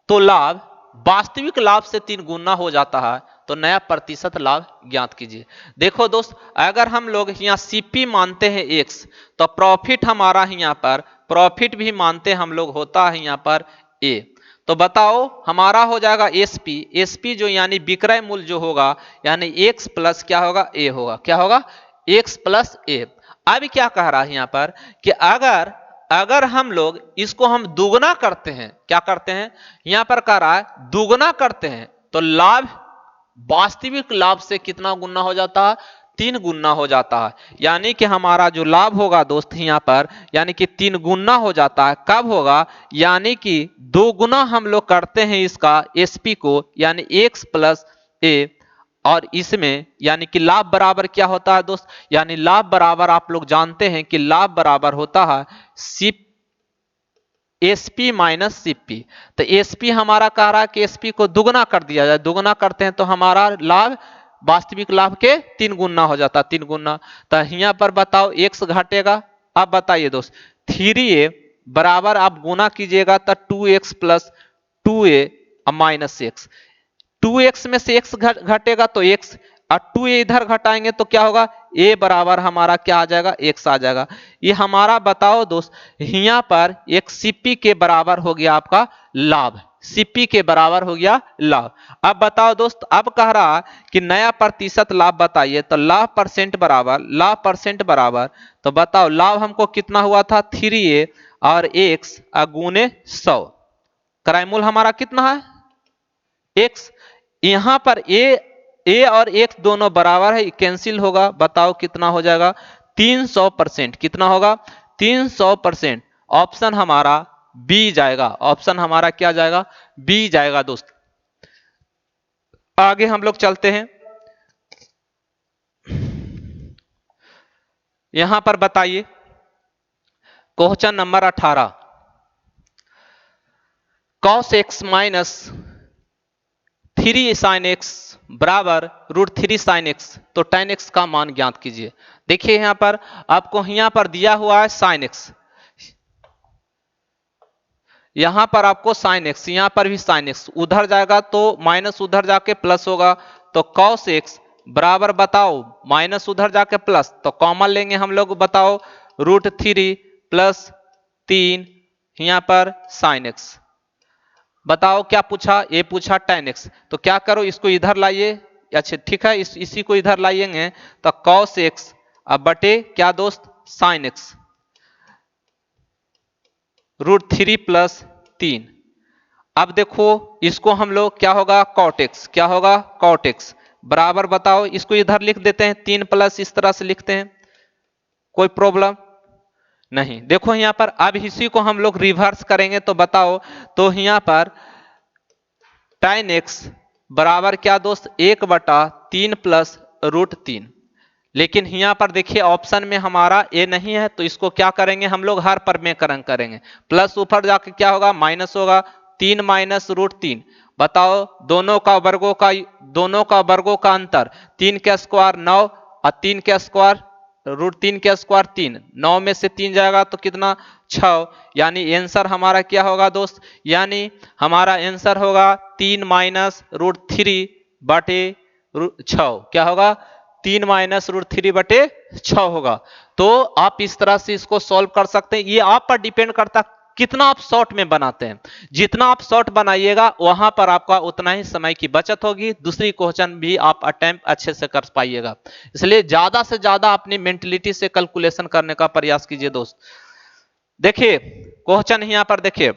तो लाभ वास्तविक लाभ से 3 गुना हो जाता है, तो नया प्रतिशत लाभ ज्ञात कीजिए। देखो दोस्त, अगर हम लोग यहाँ सीपी मानते हैं x, तो प्रॉफिट हमारा यहाँ पर प्रॉफिट भी मानते हम लोग होता है यहाँ पर a। तो बताओ हमारा हो जाएगा एसपी, एसपी जो यानी विक्रय मूल्य जो होगा यानी x प्लस क्या होगा a होगा। क्या होगा, x प्लस a। अब क्या कह रहा है यहाँ पर कि अगर हम लोग इसको हम दुगना करते हैं, क्या करते हैं यहां पर कह रहा है दुगना करते हैं, तो लाभ वास्तविक लाभ से कितना गुना हो जाता है, 3 गुना हो जाता है। यानी कि हमारा जो लाभ होगा दोस्त यहां पर यानी कि 3 गुना हो जाता है। कब होगा, यानी कि 2 गुना हम लोग करते हैं इसका एसपी को, यानी x प्लस ए, और इसमें यानी कि लाभ बराबर क्या होता है दोस्त, यानी लाभ बराबर आप लोग जानते हैं कि लाभ बराबर होता है एसपी माइनस सीपी। तो एसपी हमारा कह रहा है कि एसपी को दुगना कर दिया जाए, दुगना करते हैं तो हमारा लाभ वास्तविक लाभ के 3 गुना हो जाता, 3 गुना। तो यहां पर बताओ x घटेगा। अब बताइए दोस्त 3a बराबर आप गुना कीजिएगा तो 2x plus 2a minus x, 2x में से x घटेगा तो x, और 2a इधर घटाएंगे तो क्या होगा, a बराबर हमारा क्या आ जाएगा, x आ जाएगा। ये हमारा बताओ दोस्त यहाँ पर एक सीपी के बराबर हो गया आपका लाभ, सीपी के बराबर हो गया लाभ। अब बताओ दोस्त, अब कह रहा कि नया प्रतिशत लाभ बताइए, तो लाभ परसेंट बराबर, तो बताओ लाभ हमको कितना हुआ था 3a और x गुने 100। क्राइमूल हमारा कितना है x, यहां पर ए और x दोनों बराबर है, कैंसिल होगा। बताओ कितना हो जाएगा 300%। कितना होगा 300%। ऑप्शन हमारा बी जाएगा, ऑप्शन हमारा क्या जाएगा, बी जाएगा दोस्त। आगे हम लोग चलते हैं। यहां पर बताइए question number 18, cos x minus 3 sin x बराबर √3 sin x, तो tan x का मान ज्ञात कीजिए। देखिए यहां पर आपको यहां पर दिया हुआ है sin x, यहां पर आपको sin x, यहां पर भी sin x, उधर जाएगा तो माइनस उधर जाके प्लस होगा, तो cos x बराबर बताओ माइनस उधर जाके प्लस, तो कॉमन लेंगे हम लोग, बताओ √3 प्लस 3 यहां पर sin x। बताओ क्या पूछा, ये पूछा tan x, तो क्या करो इसको इधर लाइए। अच्छा ठीक है, इसी को इधर लाइएंगे तो cos x अब बटे क्या दोस्त sin x √3 प्लस 3। अब देखो इसको हम लोग क्या होगा cot x, क्या होगा cot x बराबर बताओ, इसको इधर लिख देते हैं 3 प्लस इस तरह से लिखते हैं, कोई प्रॉब्लम नहीं। देखो यहां पर अब इसी को हम लोग रिवर्स करेंगे तो बताओ, तो यहां पर tan x बराबर क्या दोस्त 1/3 प्लस √3। लेकिन यहाँ पर देखिए ऑप्शन में हमारा ए नहीं है, तो इसको क्या करेंगे हम लोग हर परमेकरण करेंगे, प्लस ऊपर जाके क्या होगा माइनस होगा, 3 माइनस √3। बताओ दोनों का वर्गों का अंतर, 3 के स्क्वायर 9 और 3 के स्क्वायर √3 के स्क्वायर 3, 9 में से 3 जाएगा तो कितना 6, यानी आंसर हमारा क्या होगा दोस्त, यानी हमारा आंसर होगा 3 माइनस √3 बटे 6, क्या होगा 3 माइनस √3 बटे 6 होगा। तो आप इस तरह से इसको सॉल्व कर सकते हैं, ये आप पर डिपेंड करता है कितना आप शॉर्ट में बनाते हैं, जितना आप शॉर्ट बनाइएगा वहां पर आपका उतना ही समय की बचत होगी, दूसरी क्वेश्चन भी आप अटेम्प्ट अच्छे से कर पाइएगा। इसलिए ज्यादा से ज्यादा अपनी मेंटलिटी से कैलकुलेशन करने का प्रयास कीजिए दोस्त। देखिए क्वेश्चन यहां पर देखिए,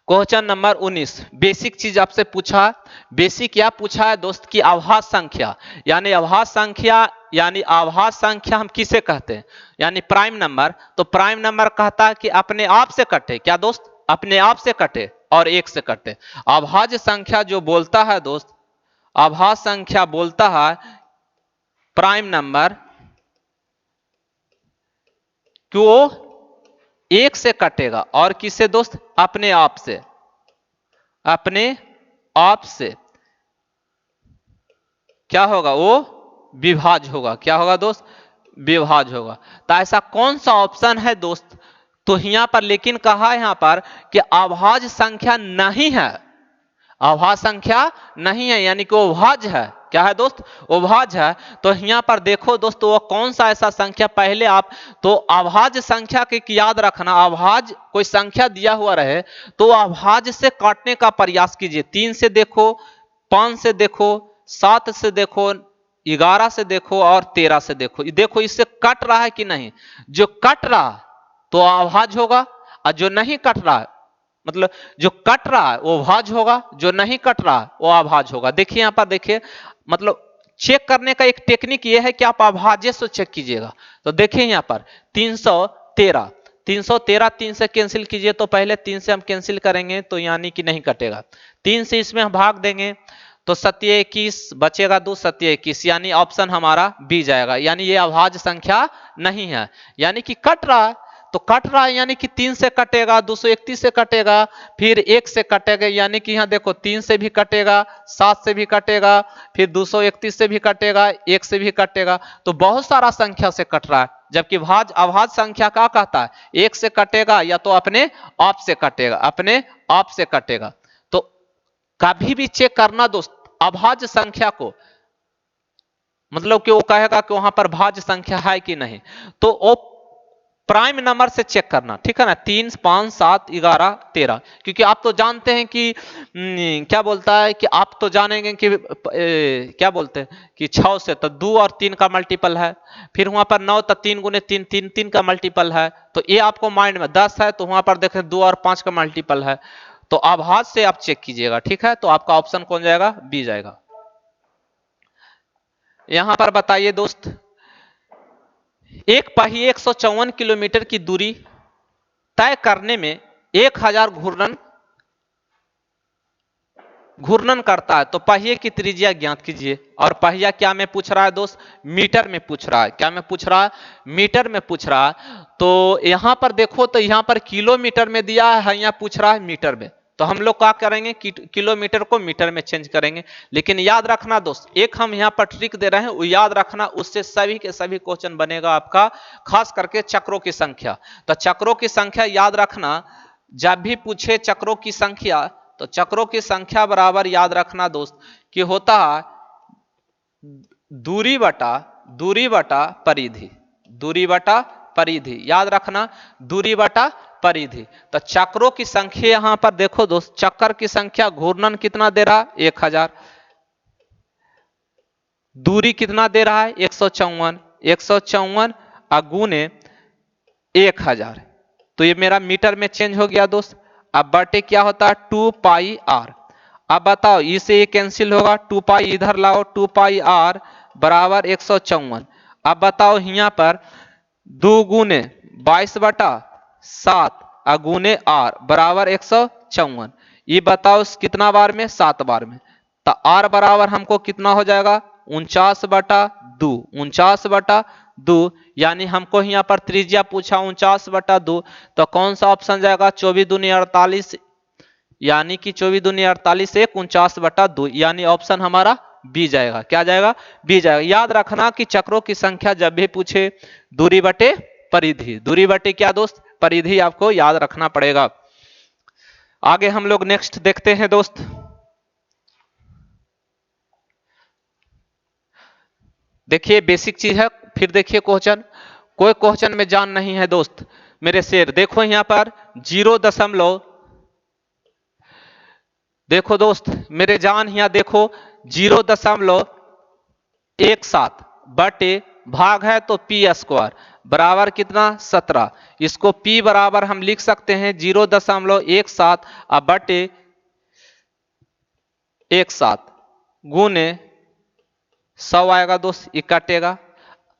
क्वेश्चन नंबर 19, बेसिक चीज आपसे पूछा, बेसिक क्या पूछा है दोस्त की आभाज्य संख्या, यानी आभाज्य संख्या, यानी आभाज्य संख्या हम किसे कहते हैं, यानी प्राइम नंबर। तो प्राइम नंबर कहता है कि अपने आप से कटे, क्या दोस्त अपने आप से कटे और एक से कटे। अभाज्य संख्या जो बोलता है दोस्त, अभाज्य संख्या बोलता है प्राइम नंबर क्यों एक से कटेगा और किससे दोस्त अपने आप से, अपने आप से क्या होगा वो विभाज्य होगा, क्या होगा दोस्त विभाज्य होगा। तो ऐसा कौन सा ऑप्शन है दोस्त, तो यहां पर लेकिन कहा यहां पर कि अभाज्य संख्या नहीं है, अभाज्य संख्या नहीं है, यानी कि वो भाज्य है, क्या है दोस्त वो भाज्य है। तो यहां पर देखो दोस्तों वो कौन सा ऐसा संख्या, पहले आप तो अभाज्य संख्या के याद रखना, अभाज्य कोई संख्या दिया हुआ रहे तो अभाज्य से काटने का प्रयास कीजिए, 3 से देखो, 5 से देखो, 7 से देखो, 11 से देखो और 13 से देखो, देखो इससे कट रहा है कि नहीं, जो कट रहा तो अभाज्य होगा, और जो नहीं कट रहा मतलब जो कट रहा है वो भाज्य होगा, जो नहीं कट रहा वो अभाज्य होगा। देखिए यहां पर देखिए, मतलब चेक करने का एक टेक्निक ये है कि आप अभाज्य से चेक कीजिएगा। तो देखिए यहां पर 313, 313 3 से कैंसिल कीजिए, तो पहले 3 से हम कैंसिल करेंगे तो यानी कि नहीं कटेगा, 3 से इसमें हम भाग देंगे तो 27 बचेगा, 2 27, यानी ऑप्शन हमारा बी जाएगा, यानी ये अभाज्य संख्या नहीं है, यानी कि कट रहा है। तो कट रहा है यानी कि 3 से कटेगा, 231 से कटेगा, फिर 1 से कटेगा, यानी कि यहां देखो 3 से भी कटेगा, 7 से भी कटेगा, फिर 231 से भी कटेगा, 1 से भी कटेगा, तो बहुत सारा संख्या से कट रहा है। जबकि भाज्य अभाज्य संख्या क्या कहता है, 1 से कटेगा या तो अपने आप से कटेगा, अपने आप से कटेगा। तो कभी भी चेक करना दोस्त अभाज्य संख्या को, मतलब कि वो कहेगा कि वहां पर भाज्य संख्या है कि नहीं, तो वो प्राइम नंबर से चेक करना, ठीक है ना, 3 5 7 11 13, क्योंकि आप तो जानते हैं कि क्या बोलता है कि आप तो जानेंगे कि क्या बोलते हैं कि 6 से तो 2 और 3 का मल्टीपल है, फिर वहां पर 9 तो 3 गुने 3 3 3 का मल्टीपल है, तो ये आपको माइंड में 10 है तो वहां पर देखें 2 और 5 का मल्टीपल है, तो आभाज्य से आप चेक कीजिएगा, ठीक है। तो आपका ऑप्शन कौन जाएगा, बी जाएगा। यहां पर बताइए दोस्त, एक पहिए 154 किलोमीटर की दूरी तय करने में 1000 घूर्णन घूर्णन करता है। तो पहिए की त्रिज्या ज्ञात कीजिए। और पहिया क्या में पूछ रहा है दोस्त? मीटर में पूछ रहा है। क्या में पूछ रहा है? मीटर में पूछ रहा है। तो यहां पर देखो तो यहां पर किलोमीटर में दिया है, यहाँ पूछ रहा है मीटर में। तो हम लोग क्या करेंगे कि किलोमीटर को मीटर में चेंज करेंगे। लेकिन याद रखना दोस्त, एक हम यहाँ पर ट्रिक दे रहे हैं, वो याद रखना, उससे सभी के सभी क्वेश्चन बनेगा आपका, खास करके चक्रों की संख्या। तो चक्रों की संख्या याद रखना, जब भी पूछे चक्रों की संख्या, तो चक्रों की संख्या बराबर याद रखना दोस्त कि होता है दूरी बटा परिधि। दूरी बटा परिधि याद रखना, दूरी बटा परिधि। तो चक्रों की संख्या यहां पर देखो दोस्त, चक्कर की संख्या घूर्णन कितना दे रहा? 1000। दूरी कितना दे रहा है? 154। 154 गुने 1000। तो ये मेरा मीटर में चेंज हो गया दोस्त। अब बटे क्या होता है? 2πr। अब बताओ, इसे ये कैंसिल होगा, 2π इधर लाओ, 2πr बराबर 154। अब बताओ यहाँ पर 2 गुने 22/7 अगुने आर बराबर 154। ये बताओ कितना बार में? 7 बार में। तो आर बराबर हमको कितना हो जाएगा? 49/2। 49/2 यानी हमको यहाँ पर त्रिज्या पूछा 49/2। तो कौन सा ऑप्शन जाएगा? 24 दूनी 48, यानी कि 24 दूनी 48 एक 49/2, यानी ऑप्शन हमारा बी जाएगा। क्या जाएगा? बी जाएगा। याद रखना कि चक्रों की संख्या जब भी पूछे दूरी बटे परिधि, दूरी बटे क्या दोस्त? परिधि आपको याद रखना पड़ेगा। आगे हम लोग नेक्स्ट देखते हैं दोस्त। देखिए बेसिक चीज है, फिर देखिए क्वेश्चन, कोई क्वेश्चन में जान नहीं है दोस्त मेरे शेर। देखो यहां पर 0, देखो दोस्त मेरे जान, यहां देखो 0.17 बटे भाग है तो पी स्क्वायर बराबर कितना? 17। इसको P बराबर हम लिख सकते हैं 0.17 बटे 17 गुने 100 आएगा दोस्त, ये कटेगा,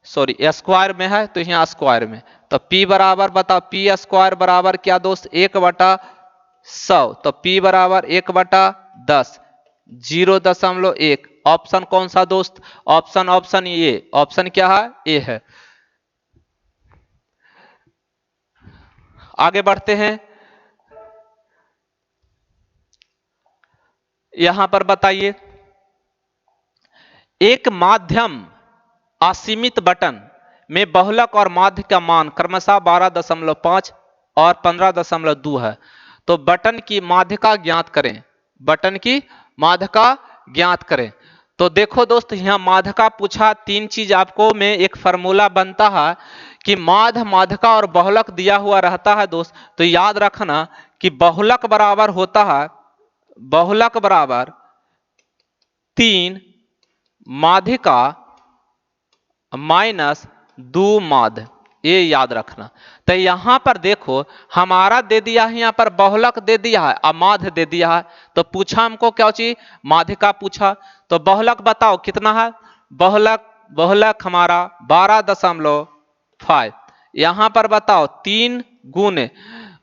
सॉरी स्क्वायर में है तो यहाँ स्क्वायर में। तो P बराबर बताओ, P स्क्वायर बराबर क्या दोस्त? 1/100। तो P बराबर 1/10, 0.1। ऑप्शन कौन सा दोस्त? ऑप्शन ये, ऑप्शन क्या है? ए है। आगे बढ़ते हैं। यहां पर बताइए, एक माध्यम असीमित बटन में बहुलक और माध्य का मान क्रमशः 12.5 और 15.2 है। तो बटन की माध्यिका ज्ञात करें। बटन की माध्यिका ज्ञात करें। तो देखो दोस्त यहां माध्यिका पूछा, तीन चीज आपको में एक फार्मूला बनता है कि माध्य, माध्यिका और बहुलक दिया हुआ रहता है दोस्त। तो याद रखना कि बहुलक बराबर होता है, बहुलक बराबर 3 माध्यिका माइनस 2 माध्य, ये याद रखना। तो यहां पर देखो हमारा दे दिया है, यहां पर बहुलक दे दिया है और माध्य दे दिया है। तो पूछा हमको क्या चीज? माध्यिका पूछा। तो बहुलक बताओ कितना है? बहुलक, बहुलक हमारा 12.5। यहां पर बताओ 3 गुने,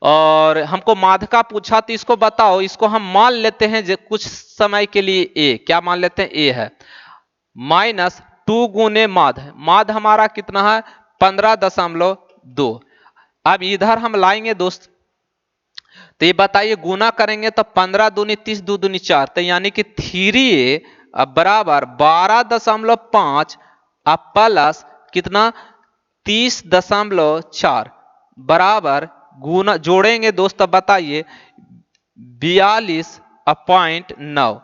और हमको माध्यिका पूछा तो इसको बताओ, इसको हम मान लेते हैं कुछ समय के लिए ए, क्या मान लेते हैं? ए है। माइनस 2 गुने माध्य, माध्य हमारा कितना है? 15.2। अब इधर हम लाएंगे दोस्त, तो ये बताइए गुना करेंगे तो 15 दूनी 30, 2 दूनी 4, तो यानी कि 3a बराबर 12.5 अब प्लस कितना? 30.4 बराबर गुना जोड़ेंगे दोस्त, तब बताइए 42.9।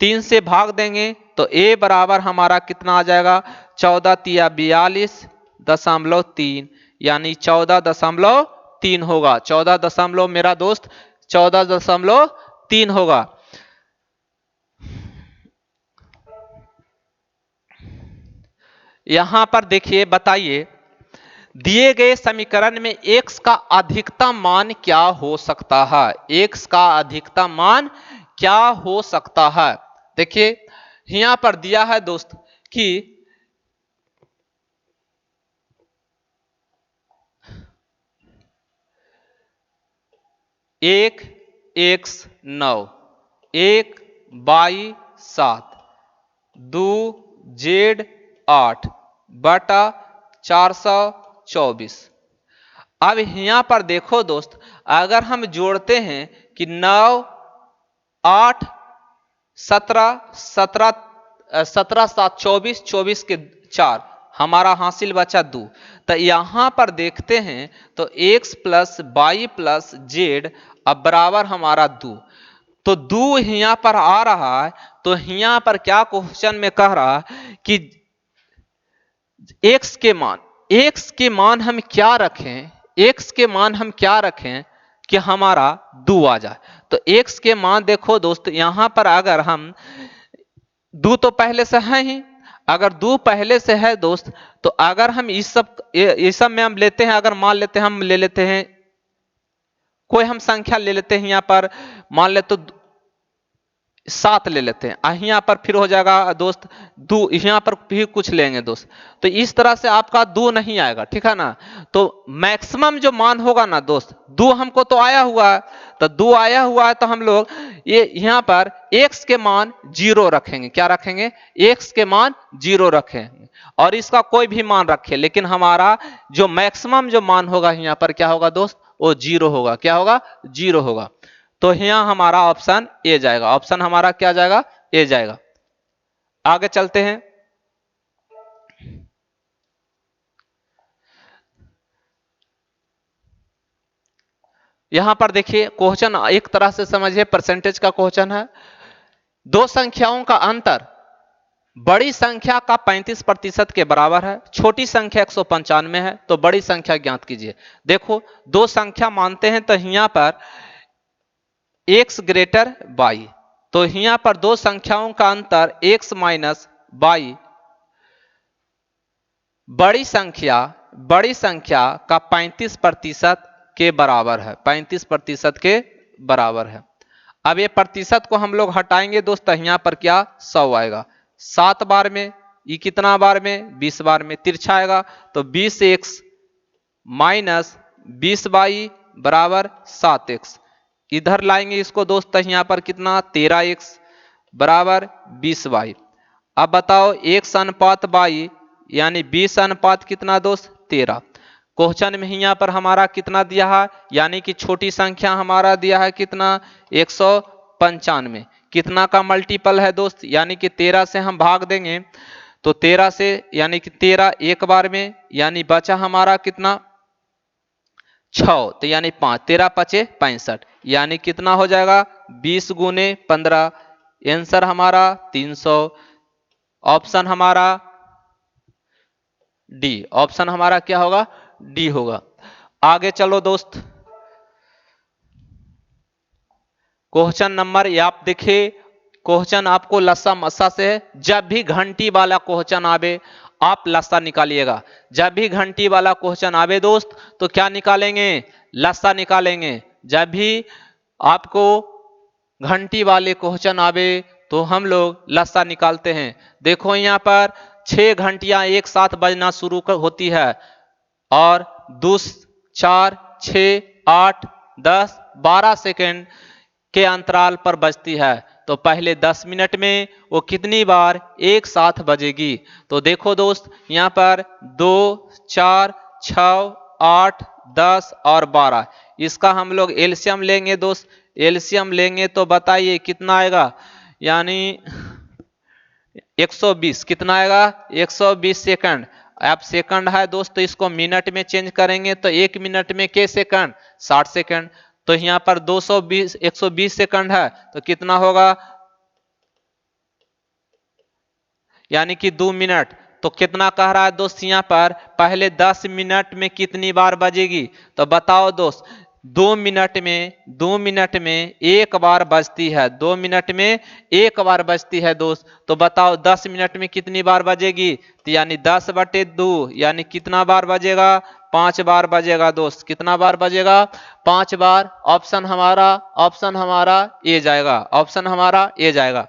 3 से भाग देंगे तो a बराबर हमारा कितना आ जाएगा? 14 तिया 42.3, यानी 14.3 होगा। 14 दशमलव मेरा दोस्त 14.3 होगा। यहां पर देखिए बताइए, दिए गए समीकरण में x का अधिकतम मान क्या हो सकता है? x का अधिकतम मान क्या हो सकता है? देखिए यहां पर दिया है दोस्त कि एक x 9 1 बाई 7 2 जेड 8 बटा 424। अब यहां पर देखो दोस्त, अगर हम जोड़ते हैं कि 9 8 17 17 17 7 24 24 के 4 हमारा हासिल बचा 2। तो यहां पर देखते हैं तो x plus y plus z अब बराबर हमारा 2। तो 2 यहां पर आ रहा है, तो यहां पर क्या क्वेश्चन में कह रहा है कि x के मान हम क्या रखें, x के मान हम क्या रखें कि हमारा 2 आ जाए। तो x के मान देखो दोस्त, यहां पर अगर हम 2 तो पहले से है ही, अगर 2 पहले से है दोस्त, तो अगर हम इस सब में हम लेते हैं, अगर मान लेते हैं, हम ले लेते हैं कोई हम संख्या ले लेते हैं, यहां पर मान ले तो 7 ले लेते हैं, यहाँ पर फिर हो जाएगा दोस्त 2, यहाँ पर भी कुछ लेंगे दोस्त। तो इस तरह से आपका 2 नहीं आएगा, ठीक है ना। तो मैक्सिमम जो मान होगा ना दोस्त, 2 हमको तो आया हुआ है, तो 2 आया हुआ है, तो हम लोग ये यहाँ पर x के मान 0 रखेंगे। क्या रखेंगे? x के मान 0 रखेंगे, और इसका कोई भी मान रखे, लेकिन हमारा जो मैक्सिमम जो मान होगा यहाँ पर क्या होगा दोस्त, वो 0 होगा। क्या होगा? 0 होगा। तो यहां हमारा ऑप्शन ए जाएगा। ऑप्शन हमारा क्या जाएगा? ए जाएगा। आगे चलते हैं। यहां पर देखिए क्वेश्चन एक तरह से समझिए परसेंटेज का क्वेश्चन है। दो संख्याओं का अंतर बड़ी संख्या का 35% के बराबर है, छोटी संख्या 195 है, तो बड़ी संख्या ज्ञात कीजिए। देखो दो संख्या मानते हैं, तो यहां पर x ग्रेटर वाई, तो यहां पर दो संख्याओं का अंतर x माइनस वाई बड़ी संख्या का 35% के बराबर है, 35% के बराबर है। अब ये प्रतिशत को हम लोग हटाएंगे दोस्त, यहां पर क्या 100 आएगा। 7 बार में, ये कितना बार में? 20 बार में तिरछा आएगा, तो 20x माइनस 20 वाई बराबर 7x। इधर लाएंगे इसको दोस्त, यहां पर कितना 13x बराबर 20 वाई। अब बताओ x अनुपात वाई यानी 20 अनुपात कितना दोस्त? 13। क्वेश्चन में यहाँ पर हमारा कितना दिया है, यानी कि छोटी संख्या हमारा दिया है कितना? 195। कितना का मल्टीपल है दोस्त? यानी कि 13 से हम भाग देंगे, तो 13 से यानी कि 13 एक बार में, यानी बचा हमारा कितना 6, तो यानी 5, 13 पचे 65, यानी कितना हो जाएगा 20 गुने 15, आंसर हमारा 300। ऑप्शन हमारा डी, ऑप्शन हमारा क्या होगा? डी होगा। आगे चलो दोस्त, क्वेश्चन नंबर ये आप देखिए, क्वेश्चन आपको लस्सा मस्सा से है। जब भी घंटी वाला क्वेश्चन आवे आप लस्सा निकालिएगा। जब भी घंटी वाला क्वेश्चन आवे दोस्त, तो क्या निकालेंगे? लस्सा निकालेंगे। जब भी आपको घंटी वाले क्वेश्चन आवे तो हम लोग लस्सा निकालते हैं। देखो यहाँ पर 6 घंटियां एक साथ बजना शुरू होती है, और 2 4 6 8 10 12 सेकेंड के अंतराल पर बजती है। तो पहले 10 मिनट में वो कितनी बार एक साथ बजेगी? तो देखो दोस्त, यहाँ पर 2 4 6 8 10 और 12, इसका हम लोग एलसीएम लेंगे दोस्त। एलसीएम लेंगे तो बताइए कितना आएगा? यानी 120। कितना आएगा? 120 सेकंड। अब सेकंड है दोस्त, तो इसको मिनट में चेंज करेंगे, तो 1 मिनट में के सेकंड? 60 सेकंड। तो यहां पर 220 120 सेकंड है, तो कितना होगा? यानी कि 2 मिनट। तो कितना कह रहा है दोस्त यहां पर? पहले 10 मिनट में कितनी बार बजेगी? तो बताओ दोस्त, 2 मिनट में एक बार बजती है, 2 मिनट में एक बार बजती है दोस्त। तो बताओ 10 मिनट में कितनी बार बजेगी? तो यानी 10/2, यानी कितना बार बजेगा? 5 बार बजेगा दोस्त। कितना बार बजेगा? 5 बार। ऑप्शन हमारा ए जाएगा। ऑप्शन हमारा ए जाएगा।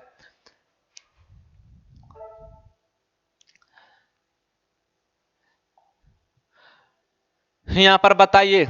यहां पर बताइए,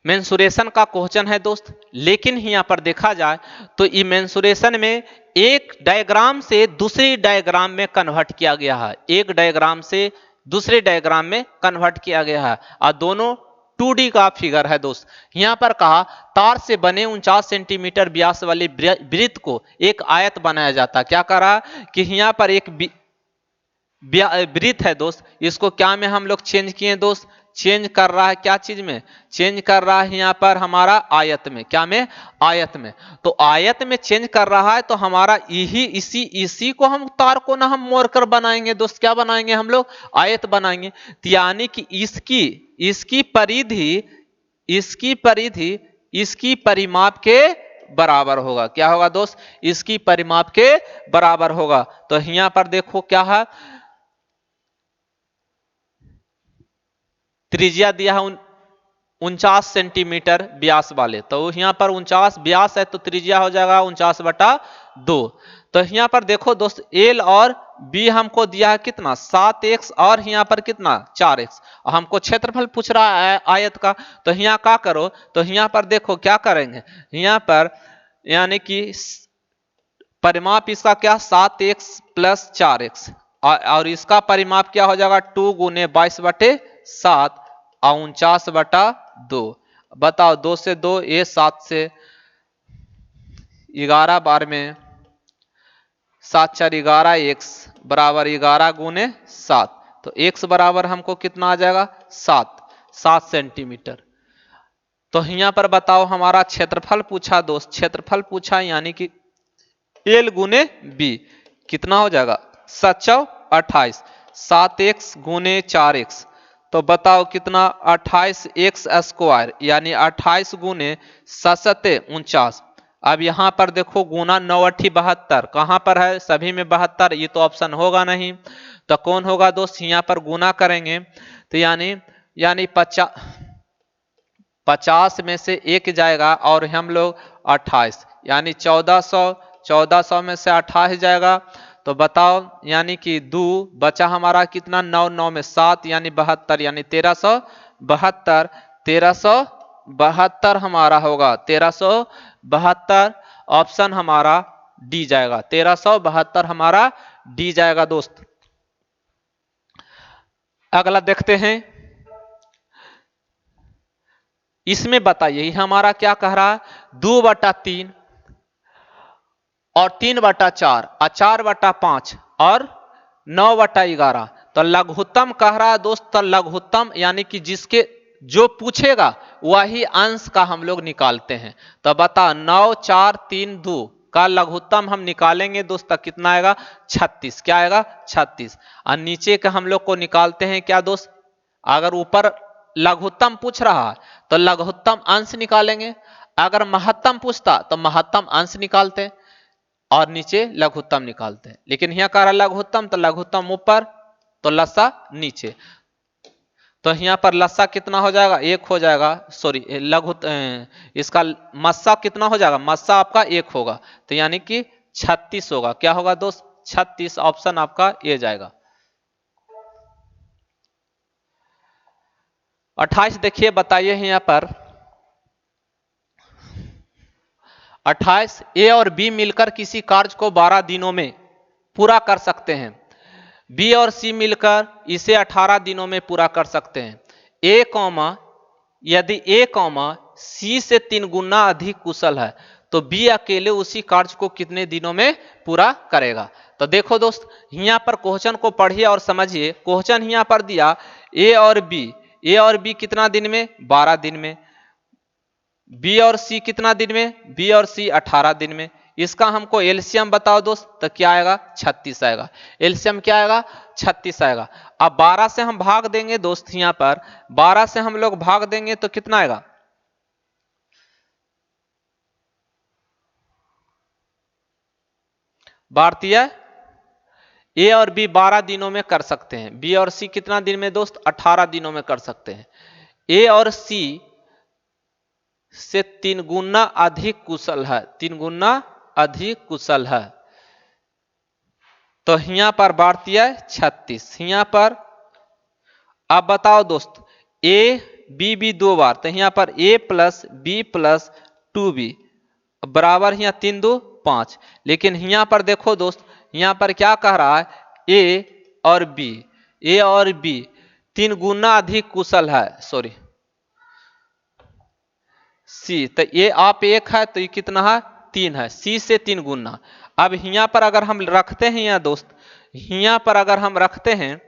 मेंसुरेशन का क्वेश्चन है दोस्त, लेकिन यहाँ पर देखा जाए तो ये मेंसुरेशन में एक डायग्राम से दूसरी डायग्राम में कन्वर्ट किया गया है, एक डायग्राम से दूसरे डायग्राम में कन्वर्ट किया गया है, और दोनों 2D का फिगर है दोस्त। यहाँ पर कहा तार से बने 49 सेंटीमीटर व्यास वाले वृत्त को एक आयत बनाया जाता। क्या करा कि यहाँ पर एक वृत्त है दोस्त, इसको क्या में हम लोग चेंज किए दोस्त, चेंज कर रहा है क्या चीज में, चेंज कर रहा है यहाँ पर हमारा आयत में। क्या में, आयत में। तो आयत में चेंज कर रहा है तो हमारा यही इसी को हम तार को ना हम मोड़ कर बनाएंगे दोस्त, क्या बनाएंगे हम लोग, आयत बनाएंगे। तो यानी कि इसकी परिधि इसकी परिमाप के बराबर होगा। क्या होगा दोस्त, इसकी परिमाप के बराबर होगा। तो यहां पर देखो क्या है, त्रिज्या दिया है 49 सेंटीमीटर व्यास वाले, तो यहां पर 49 व्यास है तो त्रिज्या हो जाएगा 49/2। तो यहां पर देखो दोस्त एल और बी हमको दिया है कितना 7x और यहां पर कितना 4x, हमको क्षेत्रफल पूछ रहा है आयत का। तो यहां क्या करो, तो यहां पर देखो क्या करेंगे, यहां पर यानी कि परिमाप इसका क्या 7x + 4x, और इसका परिमाप क्या हो जाएगा 2 × 22/7 और 49/2। बताओ 2 से 2 ये 7 से 11 बार में 7 4 11 x बराबर 11 × 7, तो x बराबर हमको कितना आ जाएगा 7 सेंटीमीटर। तो यहाँ पर बताओ हमारा क्षेत्रफल पूछा दोस्त, क्षेत्रफल पूछा यानी कि L × B कितना हो जाएगा 7 28, 7x × 4x, तो बताओ कितना 28x² यानी 28 × 7 49। अब यहां पर देखो गुना 9 8 72, कहां पर है सभी में 72, ये तो ऑप्शन होगा नहीं, तो कौन होगा दोस्त, यहां पर गुना करेंगे तो यानी 50 में से 1 जाएगा और हम लोग 28 यानी 1400 में से 28 जाएगा, तो बताओ यानी कि 2 बचा हमारा कितना 9 9 में 7 यानी 72 यानी 1372 हमारा होगा 1372, ऑप्शन हमारा डी जाएगा 1372 हमारा डी जाएगा दोस्त। अगला देखते हैं, इसमें बताइए हमारा क्या कह रहा है 2/3 और 3/4 और 4/5 और 9/11, तो लघुत्तम कह रहा है दोस्त। तो लघुत्तम यानी कि जिसके जो पूछेगा वही अंश का हम लोग निकालते हैं। तो बता 9 4 3 2 का लघुत्तम हम निकालेंगे दोस्त, तो कितना आएगा 36। क्या आएगा 36, और नीचे का हम लोग को निकालते हैं क्या दोस्त, अगर ऊपर लघुत्तम पूछ रहा है तो लघुत्तम अंश निकालेंगे, अगर महत्तम पूछता तो महत्तम अंश निकालते और नीचे लघुत्तम निकालते हैं। लेकिन यहाँ कह रहा लघुत्तम, तो लघुत्तम ऊपर तो लसा नीचे, तो यहाँ पर लसा कितना हो जाएगा 1 हो जाएगा, सॉरी इसका मस्सा कितना हो जाएगा, मस्सा आपका 1 होगा, तो यानी कि 36 होगा। क्या होगा दोस्त 36, ऑप्शन आपका ये जाएगा। 28 देखिए बताइए यहाँ पर 28 ए और बी मिलकर किसी कार्य को 12 दिनों में पूरा कर सकते हैं, बी और सी मिलकर इसे 18 दिनों में पूरा कर सकते हैं। यदि ए सी से 3 गुना अधिक कुशल है तो बी अकेले उसी कार्य को कितने दिनों में पूरा करेगा। तो देखो दोस्त यहाँ पर क्वेश्चन को पढ़िए और समझिए। क्वेश्चन यहाँ पर दिया ए और बी कितना दिन में 12 दिन में, बी और सी कितना दिन में, बी और सी 18 दिन में। इसका हमको एलसीएम बताओ दोस्त, तो क्या आएगा 36 आएगा। एलसीएम क्या आएगा 36 आएगा। अब 12 से हम भाग देंगे दोस्त, यहां पर 12 से हम लोग भाग देंगे तो कितना आएगा, भारतीय ए और बी 12 दिनों में कर सकते हैं, बी और सी कितना दिन में दोस्त 18 दिनों में कर सकते हैं। ए और सी से 3 गुना अधिक कुशल है, 3 गुना अधिक कुशल है, तो यहां पर भारतीय 36। यहां पर अब बताओ दोस्त ए बी दो बार, तो यहाँ पर ए प्लस बी प्लस 2b बराबर यहाँ 3 2 5। लेकिन यहाँ पर देखो दोस्त, यहाँ पर क्या कह रहा है, ए और बी 3 गुना अधिक कुशल है, सॉरी सी, तो ये आप 1 है तो ये कितना है 3 है, सी से 3 गुना। अब यहाँ पर अगर हम रखते हैं यहाँ दोस्त, यहाँ पर अगर हम रखते हैं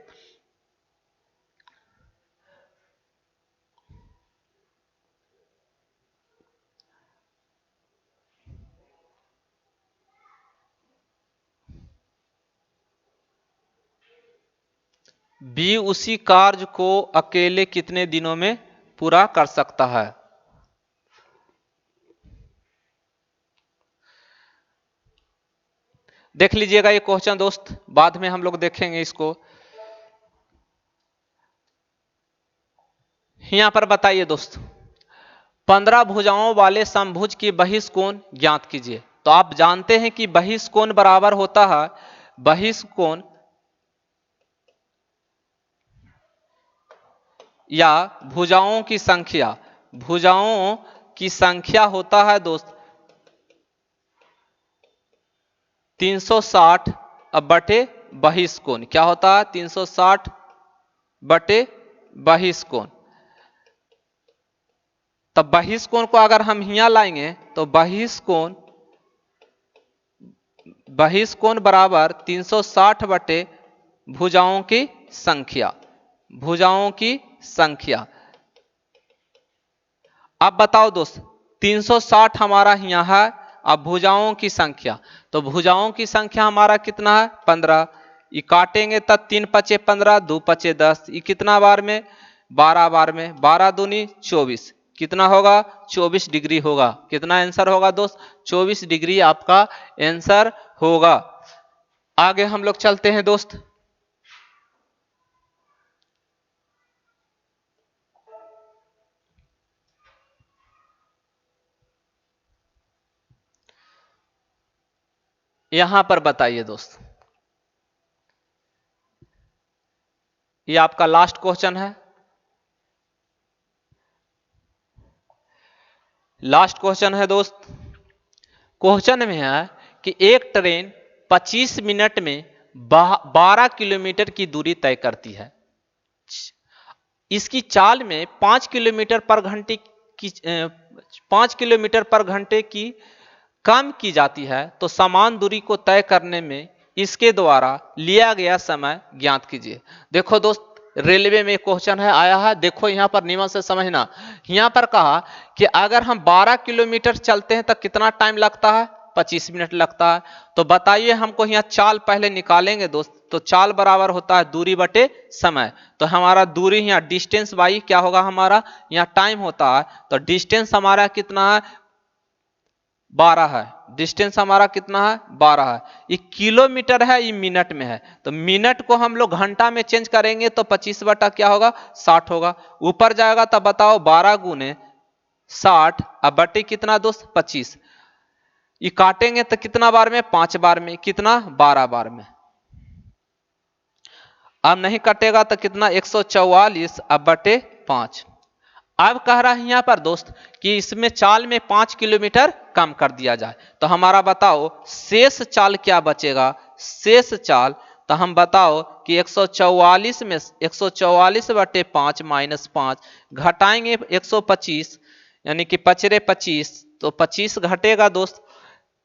बी उसी कार्य को अकेले कितने दिनों में पूरा कर सकता है। देख लीजिएगा ये क्वेश्चन दोस्त, बाद में हम लोग देखेंगे इसको। यहां पर बताइए दोस्त, 15 भुजाओं वाले समभुज की बहिष कोण ज्ञात कीजिए। तो आप जानते हैं कि बहिष कोण बराबर होता है, बहिष कोण या भुजाओं की संख्या, भुजाओं की संख्या होता है दोस्त 360 बटे बहिष कोण। क्या होता है 360 बटे बहिष कोण। तब बहिष कोण को अगर हम यहां लाएंगे तो बहिष कोण बराबर 360 बटे भुजाओं की संख्या, भुजाओं की संख्या। अब बताओ दोस्त 360 हमारा यहां है, अब भुजाओं की संख्या, तो भुजाओं की संख्या हमारा कितना है 15। ये काटेंगे तब 3 पचे 15, 2 पचे 10, ये कितना बार में 12 बार में, 12 दूनी 24, कितना होगा 24 डिग्री होगा। कितना आंसर होगा दोस्त 24 डिग्री आपका आंसर होगा। आगे हम लोग चलते हैं दोस्त। यहां पर बताइए दोस्त, ये आपका लास्ट क्वेश्चन है। लास्ट क्वेश्चन है दोस्त, क्वेश्चन में है कि एक ट्रेन 25 मिनट में 12 किलोमीटर की दूरी तय करती है, इसकी चाल में 5 किलोमीटर पर घंटे की 5 किलोमीटर पर घंटे की कम की जाती है, तो समान दूरी को तय करने में इसके द्वारा लिया गया समय ज्ञात कीजिए। देखो दोस्त, रेलवे में क्वेश्चन है आया है, देखो यहां पर नियम से समझना। यहां पर कहा कि अगर हम 12 किलोमीटर चलते हैं तो कितना टाइम लगता है 25 मिनट लगता है। तो बताइए हमको, यहाँ चाल पहले निकालेंगे दोस्त, तो चाल बराबर होता है दूरी बटे समय। तो हमारा दूरी यहाँ डिस्टेंस बाई क्या होगा, हमारा यहाँ टाइम होता है, तो डिस्टेंस हमारा कितना है 12 है। डिस्टेंस हमारा कितना है 12 है। ये किलोमीटर है, ये मिनट में है, तो मिनट को हम लोग घंटा में चेंज करेंगे तो 25 बटा क्या होगा 60 होगा। ऊपर जाएगा तब बताओ 12 गुने 60 अब बटे कितना दोस्त 25। ये काटेंगे तो कितना बार में 5 बार में, कितना 12 बार में। अब नहीं कटेगा तो कितना 144 अब बटे 5। अब कह रहा है यहां पर दोस्त कि इसमें चाल में 5 किलोमीटर कम कर दिया जाए, तो हमारा बताओ शेष चाल क्या बचेगा। शेष चाल तो हम बताओ कि 144 में 144 बटे 5 माइनस 5 घटाएंगे 125, यानी कि पचरे 25, तो 25 घटेगा दोस्त,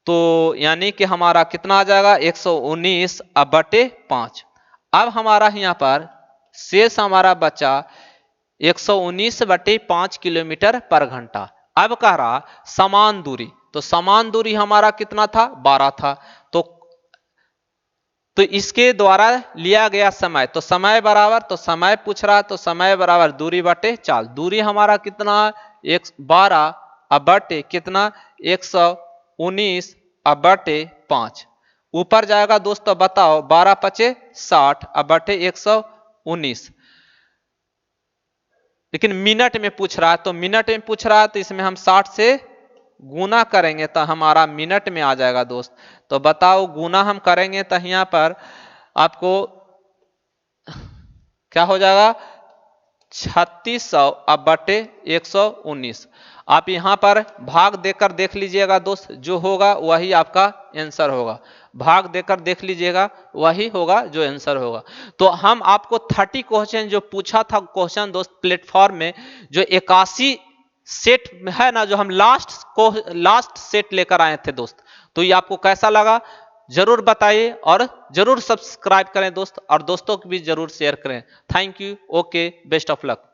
तो यानी कि हमारा कितना आ जाएगा 119 अब बटे 5। अब हमारा यहाँ पर शेष हमारा बचा 119 बटे 5 किलोमीटर पर घंटा। अब कह रहा समान दूरी, तो समान दूरी हमारा कितना था 12 था, तो इसके द्वारा लिया गया समय, तो समय बराबर, तो समय पूछ रहा तो समय बराबर दूरी बटे चाल। दूरी हमारा कितना 12 अब बटे कितना 119 अब बटे 5। ऊपर जाएगा दोस्तों बताओ 12 पचे 60 अब बटे 119, लेकिन मिनट में पूछ रहा है, तो मिनट में पूछ रहा है तो इसमें हम 60 से गुना करेंगे तो हमारा मिनट में आ जाएगा दोस्त। तो बताओ गुना हम करेंगे तो यहाँ पर आपको क्या हो जाएगा 3600 अब बटे 119। आप यहां पर भाग देकर देख लीजिएगा दोस्त, जो होगा वही आपका आंसर होगा। भाग देकर देख लीजिएगा, वही होगा जो आंसर होगा। तो हम आपको 30 क्वेश्चन जो पूछा था क्वेश्चन दोस्त प्लेटफॉर्म में, जो 81 सेट है ना, जो हम लास्ट सेट लेकर आए थे दोस्त, तो ये आपको कैसा लगा जरूर बताइए और जरूर सब्सक्राइब करें दोस्त, और दोस्तों को भी जरूर शेयर करें। Thank you. Okay, best of luck.